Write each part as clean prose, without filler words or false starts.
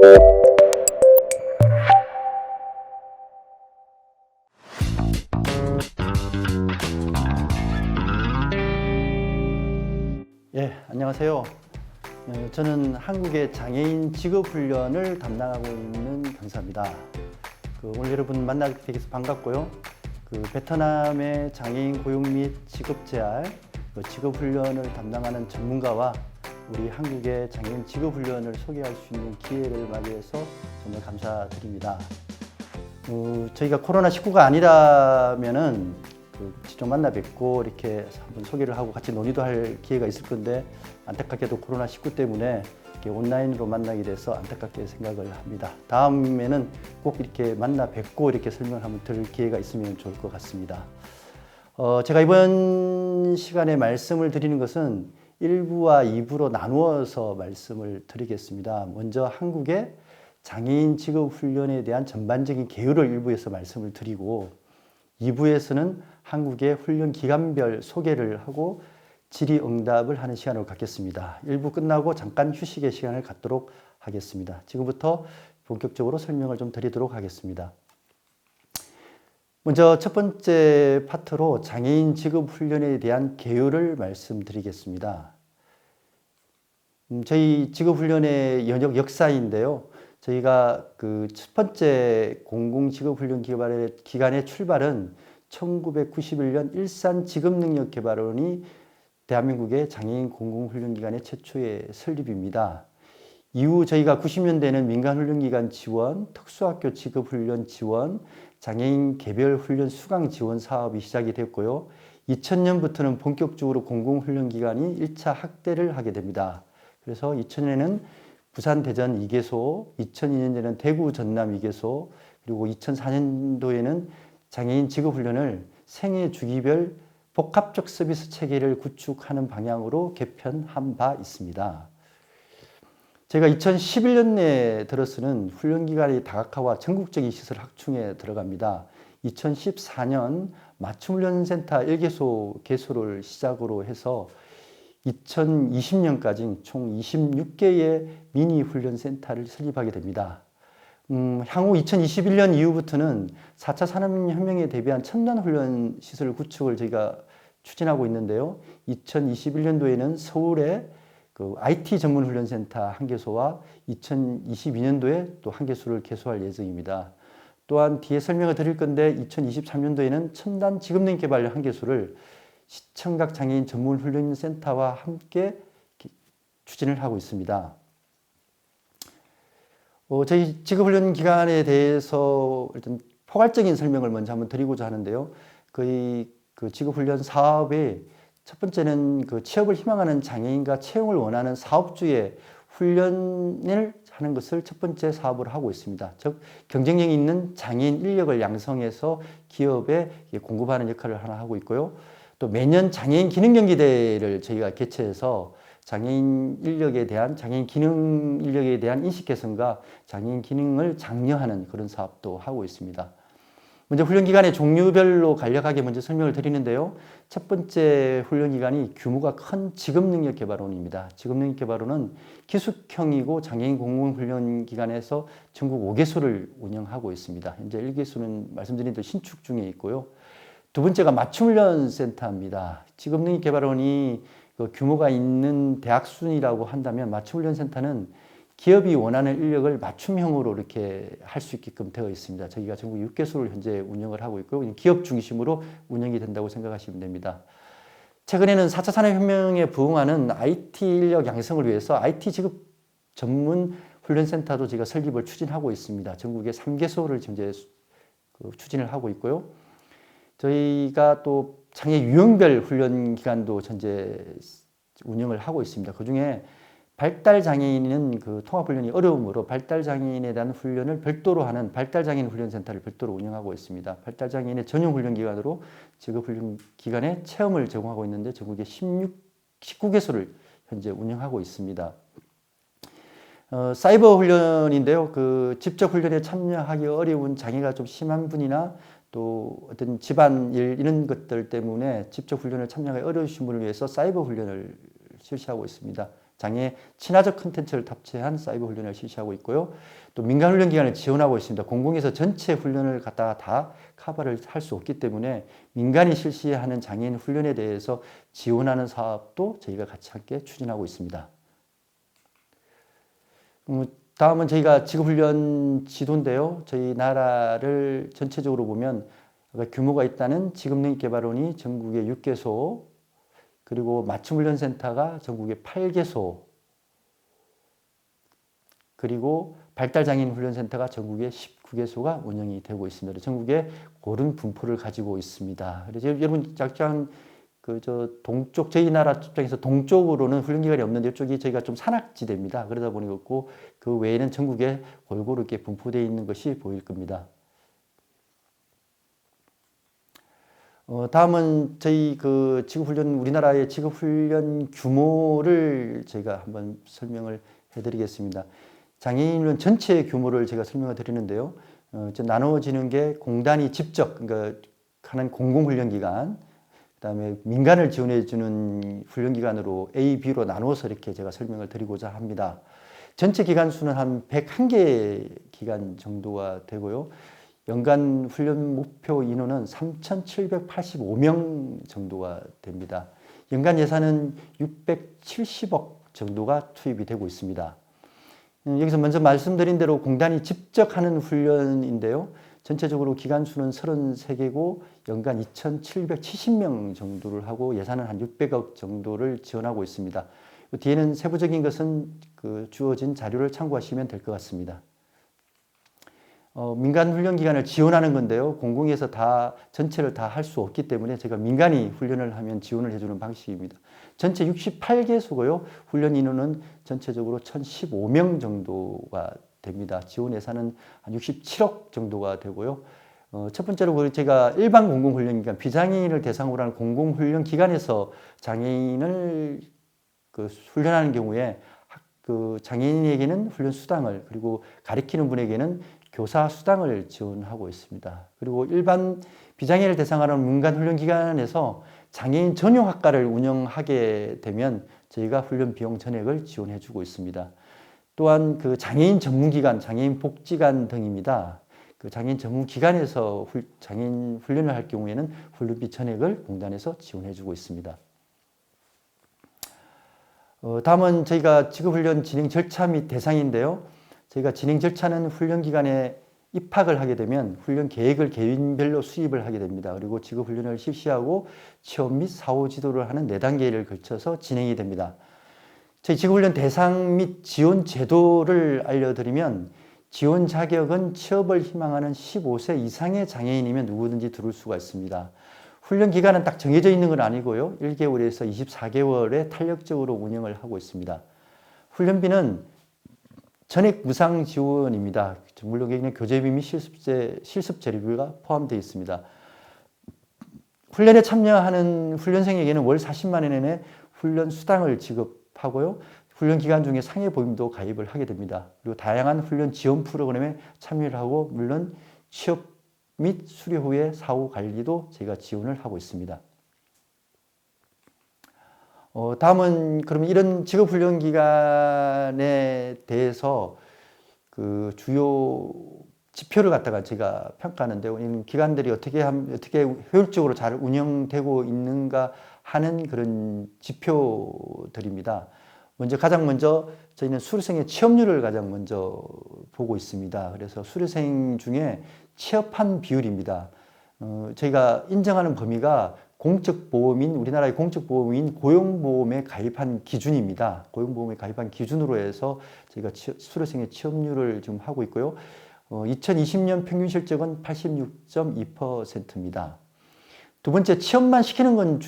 예, 안녕하세요. 저는 한국의 장애인 직업훈련을 담당하고 있는 강사입니다. 오늘 여러분 만나게 돼서 반갑고요. 베트남의 장애인 고용 및 직업재활, 직업훈련을 담당하는 전문가와 우리 한국의 장애인 직업훈련을 소개할 수 있는 기회를 맞이해서 정말 감사드립니다. 저희가 코로나19가 아니라면은 직접 만나 뵙고 이렇게 한번 소개를 하고 같이 논의도 할 기회가 있을 건데, 안타깝게도 코로나19 때문에 이렇게 온라인으로 만나게 돼서 안타깝게 생각을 합니다. 다음에는 꼭 이렇게 만나 뵙고 이렇게 설명을 한번 들을 기회가 있으면 좋을 것 같습니다. 제가 이번 시간에 말씀을 드리는 것은 1부와 2부로 나누어서 말씀을 드리겠습니다. 먼저 한국의 장애인 직업훈련에 대한 전반적인 개요를 1부에서 말씀을 드리고, 2부에서는 한국의 훈련 기간별 소개를 하고 질의응답을 하는 시간을 갖겠습니다. 1부 끝나고 잠깐 휴식의 시간을 갖도록 하겠습니다. 지금부터 본격적으로 설명을 좀 드리도록 하겠습니다. 먼저 첫 번째 파트로 장애인 직업훈련에 대한 개요를 말씀드리겠습니다. 저희 직업훈련의 역사인데요. 저희가 첫 번째 공공직업훈련 기관의 출발은 1991년 일산직업능력개발원이 대한민국의 장애인 공공훈련기관의 최초의 설립입니다. 이후 저희가 90년대에는 민간훈련기관 지원, 특수학교 직업훈련 지원, 장애인 개별훈련 수강 지원 사업이 시작이 됐고요. 2000년부터는 본격적으로 공공훈련기관이 1차 확대를 하게 됩니다. 그래서 2000년에는 부산 대전 2개소, 2002년에는 대구 전남 2개소, 그리고 2004년도에는 장애인 직업훈련을 생애 주기별 복합적 서비스 체계를 구축하는 방향으로 개편한 바 있습니다. 제가 2011년에 들어서는 훈련기관의 다각화와 전국적인 시설 확충에 들어갑니다. 2014년 맞춤훈련센터 1개소 개소를 시작으로 해서 2020년까지 총 26개의 미니 훈련센터를 설립하게 됩니다. 향후 2021년 이후부터는 4차 산업혁명에 대비한 첨단 훈련 시설 구축을 저희가 추진하고 있는데요. 2021년도에는 서울에 IT 전문 훈련센터 1개소와 2022년도에 또 1개소를 개소할 예정입니다. 또한 뒤에 설명을 드릴 건데 2023년도에는 첨단 직업능 개발 1개소를 시청각 장애인 전문 훈련센터와 함께 추진을 하고 있습니다. 저희 직업훈련 기간에 대해서 일단 포괄적인 설명을 먼저 한번 드리고자 하는데요. 거의 직업훈련 사업의 첫 번째는 취업을 희망하는 장애인과 채용을 원하는 사업주의 훈련을 하는 것을 첫 번째 사업으로 하고 있습니다. 즉 경쟁력이 있는 장애인 인력을 양성해서 기업에 공급하는 역할을 하나 하고 있고요. 또 매년 장애인 기능 경기대회를 저희가 개최해서 장애인 기능 인력에 대한 인식 개선과 장애인 기능을 장려하는 그런 사업도 하고 있습니다. 먼저 훈련기간의 종류별로 간략하게 먼저 설명을 드리는데요. 첫 번째 훈련기관이 규모가 큰 직업능력개발원입니다. 직업능력개발원은 기숙형이고 장애인 공공훈련기관에서 전국 5개소를 운영하고 있습니다. 현재 1개소는 말씀드린 대로 신축 중에 있고요. 두 번째가 맞춤훈련센터입니다. 직업능력개발원이 규모가 있는 대학순이라고 한다면 맞춤훈련센터는 기업이 원하는 인력을 맞춤형으로 이렇게 할 수 있게끔 되어 있습니다. 저희가 전국 6개소를 현재 운영을 하고 있고요. 기업 중심으로 운영이 된다고 생각하시면 됩니다. 최근에는 4차 산업혁명에 부응하는 IT 인력 양성을 위해서 IT 직업 전문 훈련센터도 저희가 설립을 추진하고 있습니다. 전국에 3개소를 현재 추진을 하고 있고요. 저희가 또 장애 유형별 훈련 기간도 현재 운영을 하고 있습니다. 그 중에 발달장애인은 통합훈련이 어려우므로 발달장애인에 대한 훈련을 별도로 하는 발달장애인 훈련센터를 별도로 운영하고 있습니다. 발달장애인의 전용 훈련기관으로 직업훈련 기간에 체험을 제공하고 있는데 전국에 19개소를 현재 운영하고 있습니다. 사이버 훈련인데요. 직접 훈련에 참여하기 어려운 장애가 좀 심한 분이나 또 어떤 집안일 이런 것들 때문에 직접 훈련을 참여하기 어려우신 분을 위해서 사이버 훈련을 실시하고 있습니다. 장애 친화적 컨텐츠를 탑재한 사이버 훈련을 실시하고 있고요. 또 민간 훈련 기관을 지원하고 있습니다. 공공에서 전체 훈련을 갖다가 다 커버를 할 수 없기 때문에 민간이 실시하는 장애인 훈련에 대해서 지원하는 사업도 저희가 같이 함께 추진하고 있습니다. 다음은 저희가 직업훈련 지도인데요. 저희 나라를 전체적으로 보면 규모가 있다는 직업능력개발원이 전국에 6개소, 그리고 맞춤훈련센터가 전국에 8개소, 그리고 발달장애인 훈련센터가 전국에 19개소가 운영이 되고 있습니다. 전국에 고른 분포를 가지고 있습니다. 그래서 여러분 약간 동쪽, 저희 나라 입장에서 동쪽으로는 훈련기관이 없는데 이쪽이 저희가 좀 산악지대입니다. 그러다 보니 그 외에는 전국에 골고루 이렇게 분포되어 있는 것이 보일 겁니다. 다음은 저희 우리나라의 직업훈련 규모를 제가 한번 설명을 해드리겠습니다. 장애인훈련 전체 규모를 제가 설명을 드리는데요. 나누어지는 게 공단이 직접, 그러니까 하는 공공훈련기관, 그다음에 민간을 지원해주는 훈련기관으로 A, B로 나누어서 이렇게 제가 설명을 드리고자 합니다. 전체 기간 수는 한 101개 기간 정도가 되고요. 연간 훈련 목표 인원은 3,785명 정도가 됩니다. 연간 예산은 670억 정도가 투입이 되고 있습니다. 여기서 먼저 말씀드린 대로 공단이 직접 하는 훈련인데요. 전체적으로 기간 수는 33개고 연간 2,770명 정도를 하고 예산은 한 600억 정도를 지원하고 있습니다. 뒤에는 세부적인 것은 주어진 자료를 참고하시면 될 것 같습니다. 민간 훈련기관을 지원하는 건데요. 공공에서 전체를 다 할 수 없기 때문에 제가 민간이 훈련을 하면 지원을 해주는 방식입니다. 전체 68개소고요. 훈련 인원은 전체적으로 1,015명 정도가 됩니다. 지원 예산은 한 67억 정도가 되고요. 첫 번째로 제가 일반 공공훈련기관, 비장애인을 대상으로 하는 공공훈련기관에서 장애인을 훈련하는 경우에 장애인에게는 훈련 수당을, 그리고 가르치는 분에게는 교사 수당을 지원하고 있습니다. 그리고 일반 비장애인을 대상으로 하는 민간 훈련기관에서 장애인 전용 학과를 운영하게 되면 저희가 훈련 비용 전액을 지원해 주고 있습니다. 또한 장애인 전문기관, 장애인 복지관 등입니다. 장애인 전문기관에서 장애인 훈련을 할 경우에는 훈련비 전액을 공단에서 지원해 주고 있습니다. 다음은 저희가 직업훈련 진행 절차 및 대상인데요. 저희가 진행 절차는 훈련기관에 입학을 하게 되면 훈련 계획을 개인별로 수립을 하게 됩니다. 그리고 직업훈련을 실시하고 취업 및 사후 지도를 하는 4단계를 걸쳐서 진행이 됩니다. 저희 직업훈련 대상 및 지원 제도를 알려드리면 지원 자격은 취업을 희망하는 15세 이상의 장애인이면 누구든지 들어올 수가 있습니다. 훈련 기간은 딱 정해져 있는 건 아니고요. 1개월에서 24개월에 탄력적으로 운영을 하고 있습니다. 훈련비는 전액 무상 지원입니다. 물론 여기는 교재비 및 실습 재료비가 포함되어 있습니다. 훈련에 참여하는 훈련생에게는 월 40만 원 이내 훈련 수당을 지급하고요. 훈련 기간 중에 상해 보험도 가입을 하게 됩니다. 그리고 다양한 훈련 지원 프로그램에 참여를 하고 물론 취업 및 수료 후의 사후 관리도 저희가 지원을 하고 있습니다. 다음은 그럼 이런 직업훈련 기간에 대해서 주요 지표를 갖다가 제가 평가하는데요. 이 기관들이 어떻게 효율적으로 잘 운영되고 있는가 하는 그런 지표들입니다. 가장 먼저 저희는 수료생의 취업률을 가장 먼저 보고 있습니다. 그래서 수료생 중에 취업한 비율입니다. 저희가 인정하는 범위가 우리나라의 공적보험인 고용보험에 가입한 기준입니다. 고용보험에 가입한 기준으로 해서 저희가 수료생의 취업률을 지금 하고 있고요. 2020년 평균 실적은 86.2%입니다. 두 번째, 취업만 시키는 건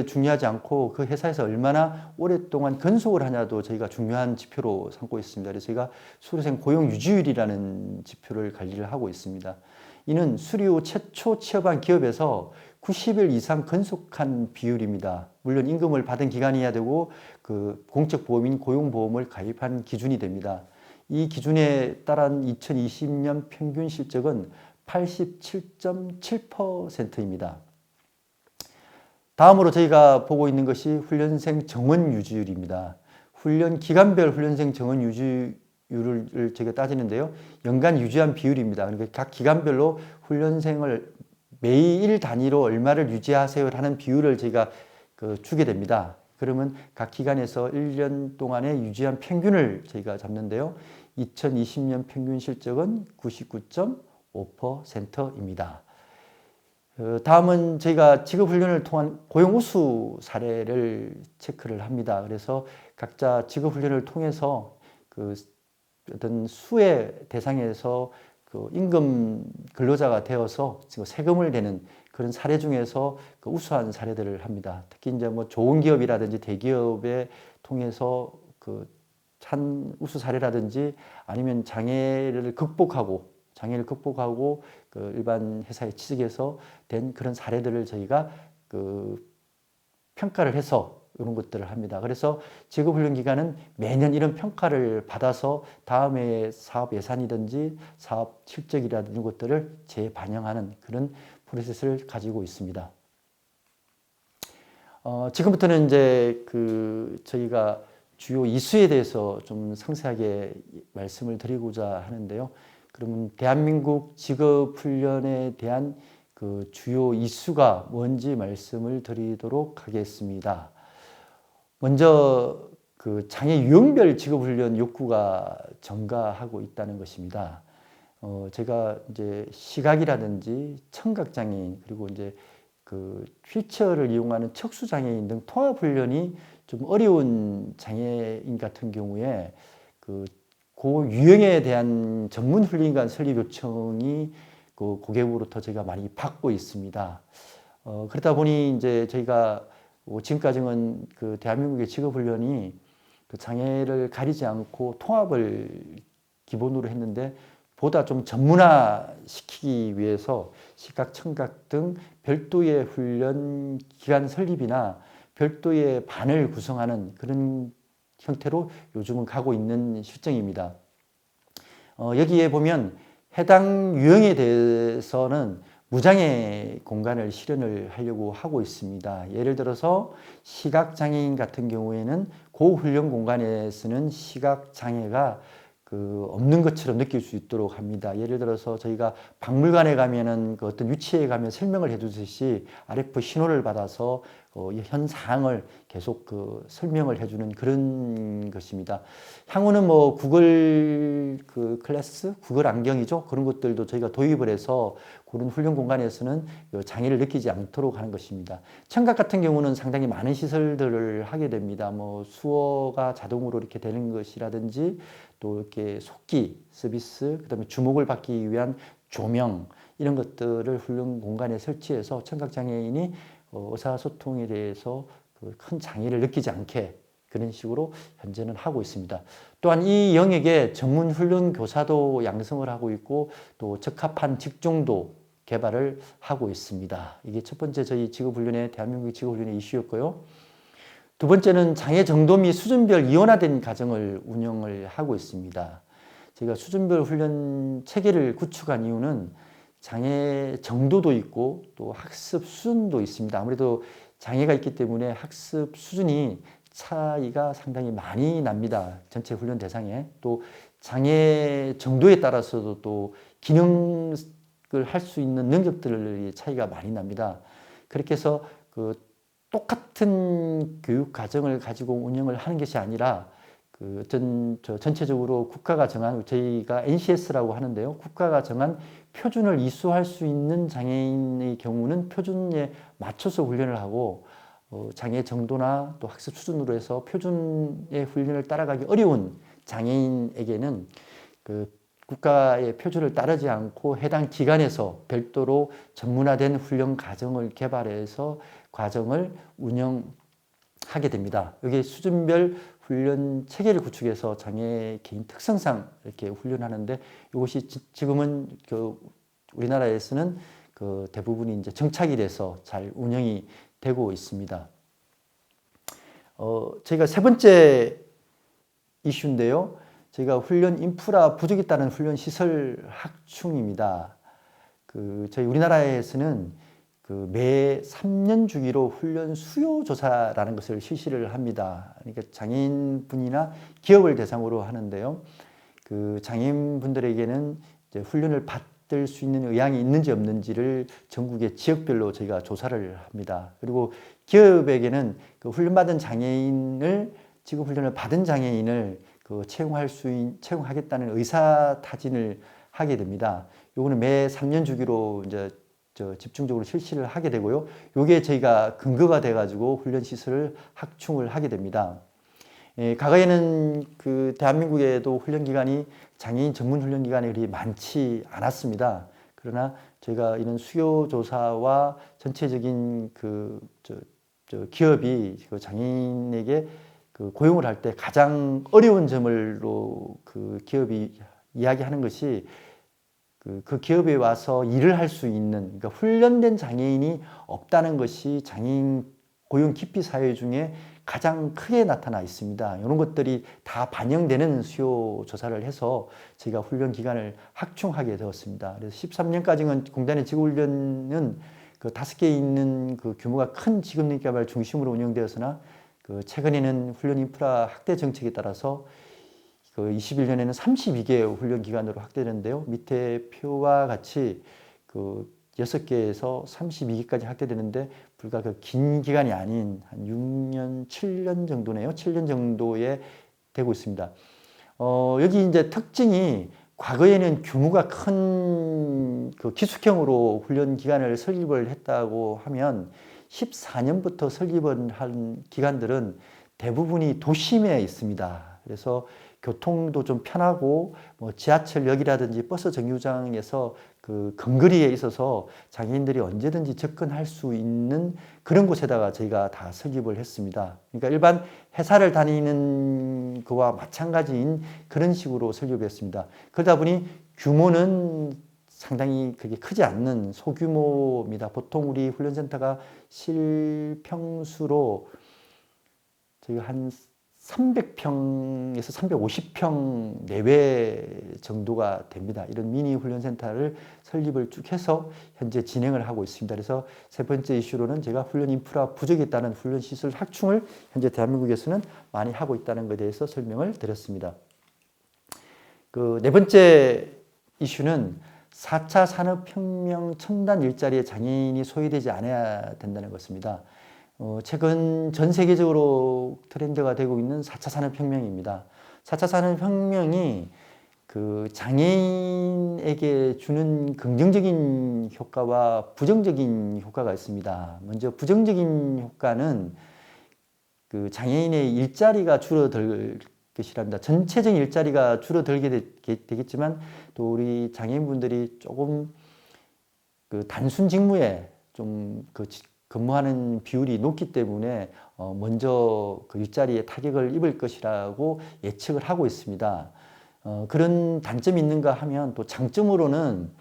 중요하지 않고 그 회사에서 얼마나 오랫동안 근속을 하냐도 저희가 중요한 지표로 삼고 있습니다. 그래서 저희가 수료생 고용 유지율이라는 지표를 관리를 하고 있습니다. 이는 수료 후 최초 취업한 기업에서 90일 이상 근속한 비율입니다. 물론 임금을 받은 기간이어야 되고 공적보험인 고용보험을 가입한 기준이 됩니다. 이 기준에 따른 2020년 평균 실적은 87.7%입니다. 다음으로 저희가 보고 있는 것이 훈련생 정원 유지율입니다. 훈련 기간별 훈련생 정원 유지율을 저희가 따지는데요. 연간 유지한 비율입니다. 그러니까 각 기간별로 훈련생을 매일 단위로 얼마를 유지하세요 하는 비율을 저희가 주게 됩니다. 그러면 각 기관에서 1년 동안에 유지한 평균을 저희가 잡는데요. 2020년 평균 실적은 99.5%입니다. 다음은 저희가 직업훈련을 통한 고용 우수 사례를 체크를 합니다. 그래서 각자 직업훈련을 통해서 어떤 수의 대상에서 임금 근로자가 되어서 세금을 내는 그런 사례 중에서 우수한 사례들을 합니다. 특히 이제 뭐 좋은 기업이라든지 대기업에 통해서 한 우수 사례라든지 아니면 장애를 극복하고 일반 회사에 취직해서 된 그런 사례들을 저희가 평가를 해서 이런 것들을 합니다. 그래서 직업훈련 기간은 매년 이런 평가를 받아서 다음에 사업 예산이든지 사업 실적이라든지 이런 것들을 재반영하는 그런 프로세스를 가지고 있습니다. 지금부터는 이제 저희가 주요 이수에 대해서 좀 상세하게 말씀을 드리고자 하는데요. 그러면 대한민국 직업훈련에 대한 주요 이수가 뭔지 말씀을 드리도록 하겠습니다. 먼저 장애 유형별 직업훈련 욕구가 증가하고 있다는 것입니다. 제가 이제 시각이라든지 청각장애인 그리고 이제 휠체어를 이용하는 척수장애인 등 통합훈련이 좀 어려운 장애인 같은 경우에 그 유형에 대한 전문 훈련기관 설립 요청이 고객으로부터 저희가 많이 받고 있습니다. 그러다 보니 이제 저희가 지금까지는 대한민국의 직업훈련이 장애를 가리지 않고 통합을 기본으로 했는데 보다 좀 전문화시키기 위해서 시각, 청각 등 별도의 훈련 기관 설립이나 별도의 반을 구성하는 그런 형태로 요즘은 가고 있는 실정입니다. 여기에 보면 해당 유형에 대해서는 무장애 공간을 실현을 하려고 하고 있습니다. 예를 들어서 시각장애인 같은 경우에는 고훈련 공간에서는 시각장애가 없는 것처럼 느낄 수 있도록 합니다. 예를 들어서 저희가 박물관에 가면은 어떤 유치에 가면 설명을 해주듯이 RF 신호를 받아서 현 사항을 계속 설명을 해주는 그런 것입니다. 향후는 뭐 구글 클래스, 구글 안경이죠. 그런 것들도 저희가 도입을 해서 그런 훈련 공간에서는 장애를 느끼지 않도록 하는 것입니다. 청각 같은 경우는 상당히 많은 시설들을 하게 됩니다. 뭐 수어가 자동으로 이렇게 되는 것이라든지 또 이렇게 속기 서비스, 그다음에 주목을 받기 위한 조명 이런 것들을 훈련 공간에 설치해서 청각 장애인이 의사소통에 대해서 큰 장애를 느끼지 않게 그런 식으로 현재는 하고 있습니다. 또한 이 영역에 전문 훈련 교사도 양성을 하고 있고 또 적합한 직종도 개발을 하고 있습니다. 이게 첫 번째 저희 직업훈련의 대한민국 직업훈련의 이슈였고요. 두 번째는 장애 정도 및 수준별 이원화된 과정을 운영을 하고 있습니다. 제가 수준별 훈련 체계를 구축한 이유는 장애 정도도 있고 또 학습 수준도 있습니다. 아무래도 장애가 있기 때문에 학습 수준이 차이가 상당히 많이 납니다. 전체 훈련 대상에. 또 장애 정도에 따라서도 또 기능을 할 수 있는 능력들의 차이가 많이 납니다. 그렇게 해서 똑같은 교육 과정을 가지고 운영을 하는 것이 아니라 전체적으로 국가가 정한 저희가 NCS라고 하는데요. 국가가 정한 표준을 이수할 수 있는 장애인의 경우는 표준에 맞춰서 훈련을 하고 장애 정도나 또 학습 수준으로 해서 표준의 훈련을 따라가기 어려운 장애인에게는 국가의 표준을 따르지 않고 해당 기관에서 별도로 전문화된 훈련 과정을 개발해서 과정을 운영하게 됩니다. 여기 수준별 훈련 체계를 구축해서 장애 개인 특성상 이렇게 훈련하는데 이것이 지금은 우리나라에서는 대부분이 이제 정착이 돼서 잘 운영이 되고 있습니다. 저희가 세 번째 이슈인데요. 저희가 훈련 인프라 부족에 따른 훈련 시설 확충입니다. 저희 우리나라에서는 매 3년 주기로 훈련 수요 조사라는 것을 실시를 합니다. 그러니까 장애인분이나 기업을 대상으로 하는데요. 그 장애인분들에게는 이제 훈련을 받을 수 있는 의향이 있는지 없는지를 전국의 지역별로 저희가 조사를 합니다. 그리고 기업에게는 그 훈련받은 장애인을 지금 훈련을 받은 장애인을 그 채용하겠다는 의사 타진을 하게 됩니다. 요거는 매 3년 주기로 이제 집중적으로 실시를 하게 되고요. 요게 저희가 근거가 돼가지고 훈련 시설을 확충을 하게 됩니다. 과거에는 그 대한민국에도 훈련기관이 장애인 전문 훈련기관이 그리 많지 않았습니다. 그러나 저희가 이런 수요조사와 전체적인 기업이 그 장애인에게 그 고용을 할 때 가장 어려운 점을로 그 기업이 이야기하는 것이 그 기업에 와서 일을 할 수 있는, 그러니까 훈련된 장애인이 없다는 것이 장애인 고용 기피 사회 중에 가장 크게 나타나 있습니다. 이런 것들이 다 반영되는 수요 조사를 해서 저희가 훈련 기간을 확충하게 되었습니다. 그래서 13년까지는 공단의 지구훈련은 그 5개 있는 그 규모가 큰 직업능 개발 중심으로 운영되었으나 그 최근에는 훈련 인프라 확대 정책에 따라서 그 21년에는 32개 훈련 기관으로 확대되는데요. 밑에 표와 같이 그 6개에서 32개까지 확대되는데 불과 그 긴 기간이 아닌 한 6년, 7년 정도네요. 7년 정도에 되고 있습니다. 여기 이제 특징이 과거에는 규모가 큰 그 기숙형으로 훈련 기관을 설립을 했다고 하면 14년부터 설립을 한 기관들은 대부분이 도심에 있습니다. 그래서 교통도 좀 편하고 뭐 지하철역이라든지 버스 정류장에서 그 근거리에 있어서 장애인들이 언제든지 접근할 수 있는 그런 곳에다가 저희가 다 설립을 했습니다. 그러니까 일반 회사를 다니는 거와 마찬가지인 그런 식으로 설립했습니다. 그러다 보니 규모는 상당히 그게 크지 않는 소규모입니다. 보통 우리 훈련센터가 실평수로 저희가 한 300평에서 350평 내외 정도가 됩니다. 이런 미니 훈련센터를 설립을 쭉 해서 현재 진행을 하고 있습니다. 그래서 세 번째 이슈로는 제가 훈련 인프라 부족에 따른 훈련 시설 확충을 현재 대한민국에서는 많이 하고 있다는 것에 대해서 설명을 드렸습니다. 그 네 번째 이슈는 4차 산업혁명 첨단 일자리에 장애인이 소외되지 않아야 된다는 것입니다. 최근 전 세계적으로 트렌드가 되고 있는 4차 산업혁명입니다. 4차 산업혁명이 그 장애인에게 주는 긍정적인 효과와 부정적인 효과가 있습니다. 먼저 부정적인 효과는 그 장애인의 일자리가 줄어들 것이랍니다. 전체적인 일자리가 줄어들게 되겠지만 또 우리 장애인분들이 조금 그 단순 직무에 좀 근무하는 비율이 높기 때문에 먼저 그 일자리에 타격을 입을 것이라고 예측을 하고 있습니다. 그런 단점이 있는가 하면 또 장점으로는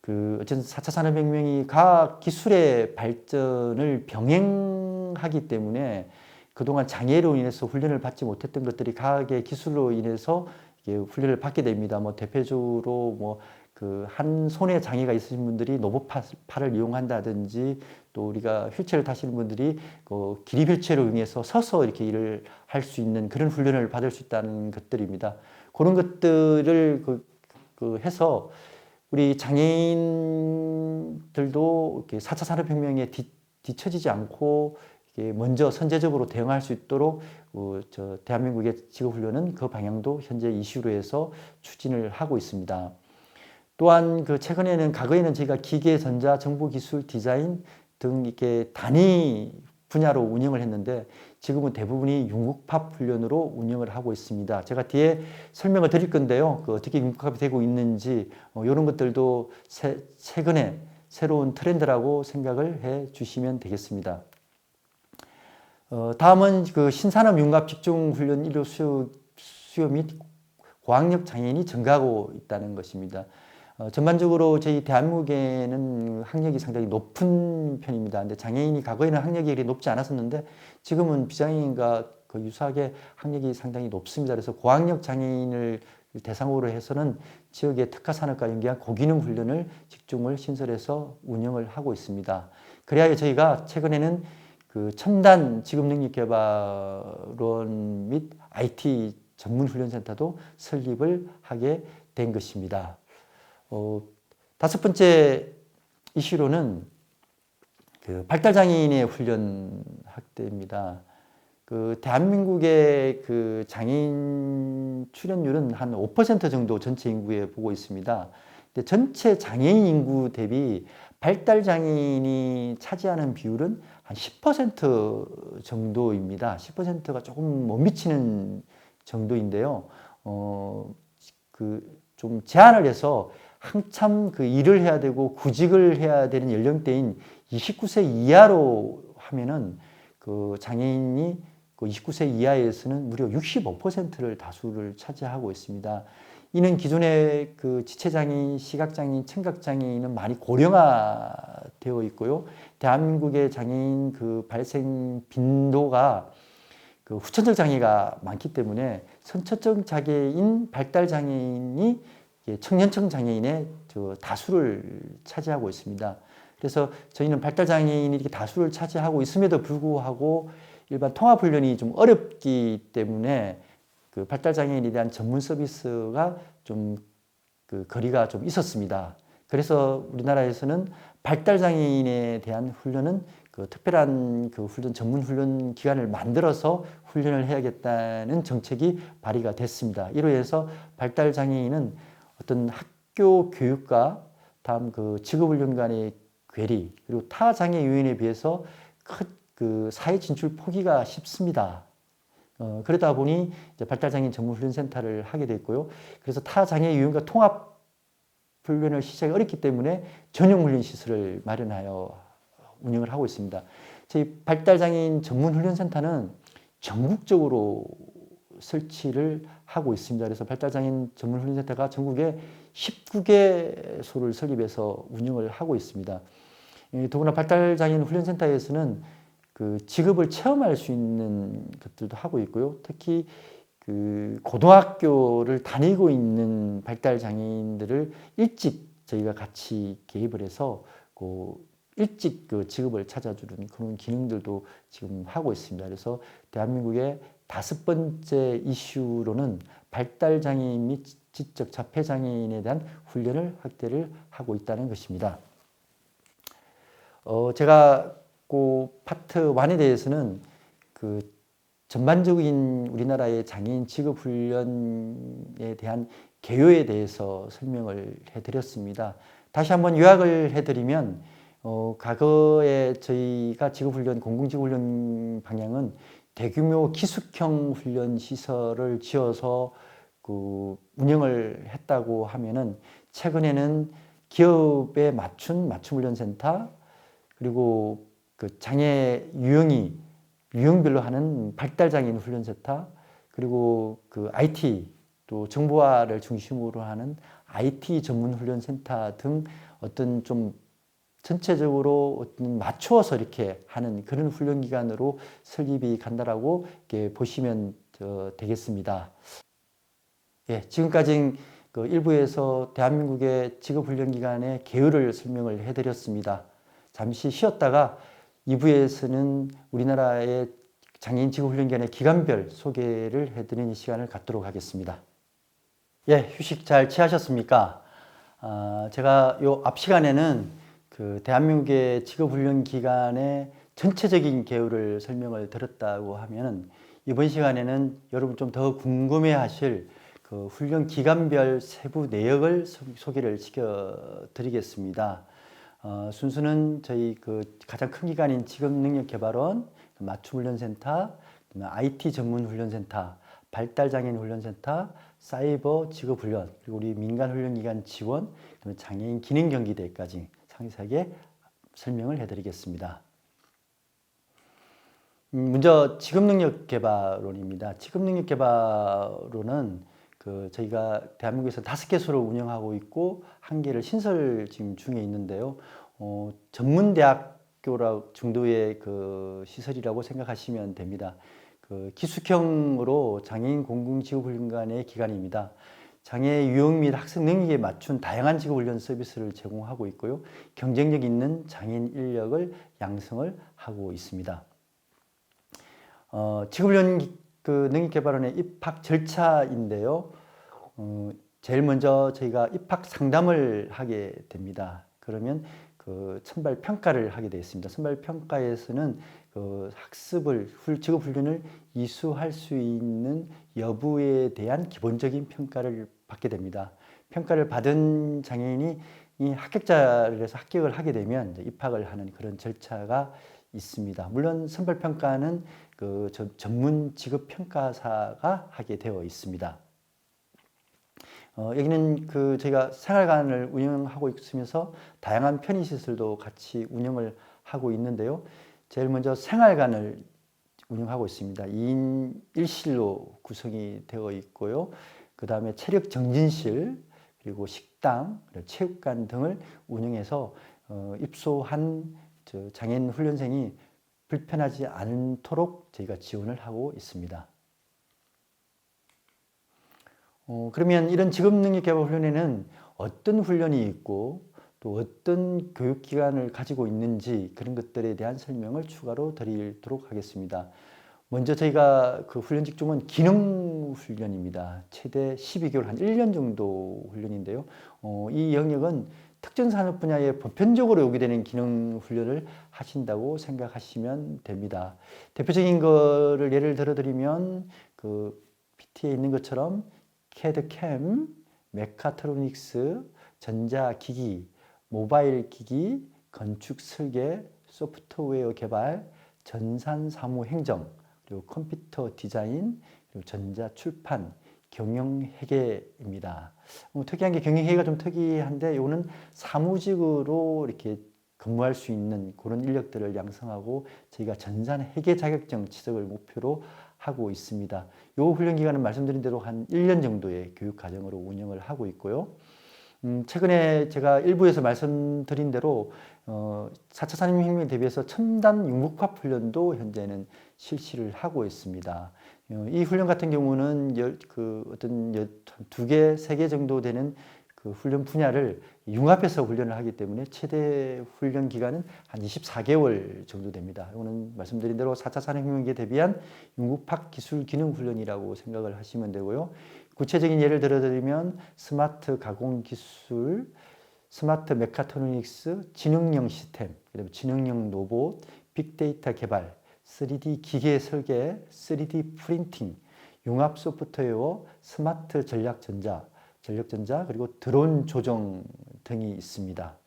그 어쨌든 4차 산업혁명이 과학 기술의 발전을 병행하기 때문에 그동안 장애로 인해서 훈련을 받지 못했던 것들이 과학의 기술로 인해서 훈련을 받게 됩니다. 뭐 대표적으로 뭐 그 한 손에 장애가 있으신 분들이 로봇팔을 이용한다든지 또 우리가 휠체어를 타시는 분들이 그 기립 휠체어를 이용해서 서서 이렇게 일을 할 수 있는 그런 훈련을 받을 수 있다는 것들입니다. 그런 것들을 해서 우리 장애인들도 이렇게 4차 산업혁명에 뒤처지지 않고 먼저 선제적으로 대응할 수 있도록 대한민국의 직업훈련은 그 방향도 현재 이슈로 해서 추진을 하고 있습니다. 또한 그 최근에는 과거에는 저희가 기계, 전자, 정보기술, 디자인 등 이렇게 단위 분야로 운영을 했는데 지금은 대부분이 융합 훈련으로 운영을 하고 있습니다. 제가 뒤에 설명을 드릴 건데요. 그 어떻게 융합이 되고 있는지 이런 것들도 최근에 새로운 트렌드라고 생각을 해 주시면 되겠습니다. 다음은 그 신산업 융합 직종훈련 인력 수요 및 고학력 장애인이 증가하고 있다는 것입니다. 전반적으로 저희 대한민국에는 학력이 상당히 높은 편입니다. 근데 장애인이 과거에는 학력이 그리 높지 않았었는데 지금은 비장애인과 유사하게 학력이 상당히 높습니다. 그래서 고학력 장애인을 대상으로 해서는 지역의 특화산업과 연계한 고기능 훈련을 직종을 신설해서 운영을 하고 있습니다. 그래야 저희가 최근에는 그 첨단 직업능력개발원 및 IT 전문훈련센터도 설립을 하게 된 것입니다. 다섯 번째 이슈로는 그 발달장애인의 훈련 확대입니다. 그 대한민국의 그 장애인 출연율은 한 5% 정도 전체 인구에 보고 있습니다. 근데 전체 장애인 인구 대비 발달장애인이 차지하는 비율은 한 10% 정도입니다. 10%가 조금 못 미치는 정도인데요. 그 좀 제한을 해서 한참 그 일을 해야 되고 구직을 해야 되는 연령대인 29세 이하로 하면은 그 장애인이 그 29세 이하에서는 무려 65%를 다수를 차지하고 있습니다. 이는 기존의 그 지체장애인, 시각장애인, 청각장애인은 많이 고령화되어 있고요. 대한민국의 장애인 그 발생 빈도가 그 후천적 장애가 많기 때문에 선천적 장애인, 발달 장애인이 청년층 장애인의 다수를 차지하고 있습니다. 그래서 저희는 발달 장애인이 이렇게 다수를 차지하고 있음에도 불구하고 일반 통합훈련이 좀 어렵기 때문에 그 발달 장애인에 대한 전문 서비스가 좀 그 거리가 좀 있었습니다. 그래서 우리나라에서는 발달 장애인에 대한 훈련은 그 특별한 그 훈련 전문 훈련 기관을 만들어서 훈련을 해야겠다는 정책이 발의가 됐습니다. 이로 해서 발달 장애인은 어떤 학교 교육과 다음 그 직업훈련 간의 괴리 그리고 타 장애 요인에 비해서 그 사회 진출 포기가 쉽습니다. 그러다 보니 이제 발달장애인 전문훈련센터를 하게 됐고요. 그래서 타 장애 요인과 통합 훈련을 시작이 어렵기 때문에 전용 훈련 시설을 마련하여 운영을 하고 있습니다. 저희 발달장애인 전문훈련센터는 전국적으로 설치를 하고 있습니다. 그래서 발달장애인 전문훈련센터가 전국에 19개소를 설립해서 운영을 하고 있습니다. 더구나 발달장애인 훈련센터에서는 그 직업을 체험할 수 있는 것들도 하고 있고요. 특히 그 고등학교를 다니고 있는 발달장애인들을 일찍 저희가 같이 개입을 해서 그 일찍 그 직업을 찾아주는 그런 기능들도 지금 하고 있습니다. 그래서 대한민국의 다섯 번째 이슈로는 발달장애인 및 지적 자폐장애인에 대한 훈련을 확대를 하고 있다는 것입니다. 제가 그 파트 1에 대해서는 그 전반적인 우리나라의 장애인 직업훈련에 대한 개요에 대해서 설명을 해드렸습니다. 다시 한번 요약을 해드리면 과거에 저희가 직업훈련, 공공직업훈련 방향은 대규모 기숙형 훈련 시설을 지어서 그 운영을 했다고 하면은 최근에는 기업에 맞춘 맞춤훈련센터 그리고 그 장애 유형별로 하는 발달장애인 훈련센터 그리고 그 IT 또 정보화를 중심으로 하는 IT 전문 훈련센터 등 어떤 좀 전체적으로 어떤 맞추어서 이렇게 하는 그런 훈련 기관으로 설립이 간다라고 이렇게 보시면 되겠습니다. 예, 지금까지 그 일부에서 대한민국의 직업훈련기관의 개요를 설명을 해드렸습니다. 잠시 쉬었다가 2부에서는 우리나라의 장애인 직업훈련기관의 기관별 소개를 해드리는 시간을 갖도록 하겠습니다. 예, 휴식 잘 취하셨습니까? 제가 요 앞 시간에는 그 대한민국의 직업훈련기관의 전체적인 개요를 설명을 드렸다고 하면 이번 시간에는 여러분 좀 더 궁금해하실 그 훈련 기간별 세부 내역을 소개를 시켜드리겠습니다. 순서는 저희 그 가장 큰 기관인 직업능력개발원, 맞춤훈련센터, IT 전문훈련센터, 발달장애인 훈련센터, 사이버 직업훈련, 그리고 우리 민간훈련기관 지원, 그다음에 장애인 기능경기대까지 상세하게 설명을 해드리겠습니다. 먼저 직업능력개발원입니다. 직업능력개발원은 그 저희가 대한민국에서 5개소를 운영하고 있고 1개를 신설 지금 중에 있는데요. 전문대학교 정도의 그 시설이라고 생각하시면 됩니다. 그 기숙형으로 장애인 공공직업훈련관의 기관입니다. 장애 유형 및 학생 능력에 맞춘 다양한 직업훈련 서비스를 제공하고 있고요. 경쟁력 있는 장애인 인력을 양성을 하고 있습니다. 직업훈련 능력개발원의 입학 절차인데요. 제일 먼저 저희가 입학 상담을 하게 됩니다. 그러면 그 선발 평가를 하게 되어 있습니다. 선발 평가에서는 그 학습을 직업훈련을 이수할 수 있는 여부에 대한 기본적인 평가를 받게 됩니다. 평가를 받은 장애인이 이 합격자를 해서 합격을 하게 되면 이제 입학을 하는 그런 절차가 있습니다. 물론 선발 평가는 그 전문 직업 평가사가 하게 되어 있습니다. 여기는 그 저희가 생활관을 운영하고 있으면서 다양한 편의시설도 같이 운영을 하고 있는데요. 제일 먼저 생활관을 운영하고 있습니다. 2인 1실로 구성이 되어 있고요. 그 다음에 체력 정진실, 그리고 식당, 체육관 등을 운영해서 입소한 장애인 훈련생이 불편하지 않도록 저희가 지원을 하고 있습니다. 그러면 이런 직업능력개발훈련에는 어떤 훈련이 있고 또 어떤 교육기관을 가지고 있는지 그런 것들에 대한 설명을 추가로 드리도록 하겠습니다. 먼저 저희가 그 훈련 직종은 기능훈련입니다. 최대 12개월, 한 1년 정도 훈련인데요. 이 영역은 특정 산업 분야에 보편적으로 요구되는 기능훈련을 하신다고 생각하시면 됩니다. 대표적인 거를 예를 들어 드리면 그 PT에 있는 것처럼 CAD/CAM, 메카트로닉스, 전자기기, 모바일 기기, 건축 설계, 소프트웨어 개발, 전산 사무 행정, 그리고 컴퓨터 디자인, 그리고 전자 출판, 경영회계입니다. 특이한 게 경영회계가 좀 특이한데 이거는 사무직으로 이렇게 근무할 수 있는 그런 인력들을 양성하고 저희가 전산회계 자격증 취득을 목표로 하고 있습니다. 이 훈련 기간은 말씀드린 대로 한 1년 정도의 교육 과정으로 운영을 하고 있고요. 최근에 제가 일부에서 말씀드린 대로 4차 산업혁명에 대비해서 첨단 융복합 훈련도 현재는 실시를 하고 있습니다. 이 훈련 같은 경우는 어떤 2개, 3개 정도 되는 그 훈련 분야를 융합해서 훈련을 하기 때문에 최대 훈련 기간은 한 24개월 정도 됩니다. 이거는 말씀드린 대로 4차 산업혁명에 대비한 융복합 기술 기능 훈련이라고 생각을 하시면 되고요. 구체적인 예를 들어드리면 스마트 가공 기술, 스마트 메카트로닉스, 지능형 시스템, 그다음에 지능형 로봇, 빅데이터 개발, 3D 기계 설계, 3D 프린팅, 융합 소프트웨어, 스마트 전략전자, 그리고 드론 조정 등이 있습니다.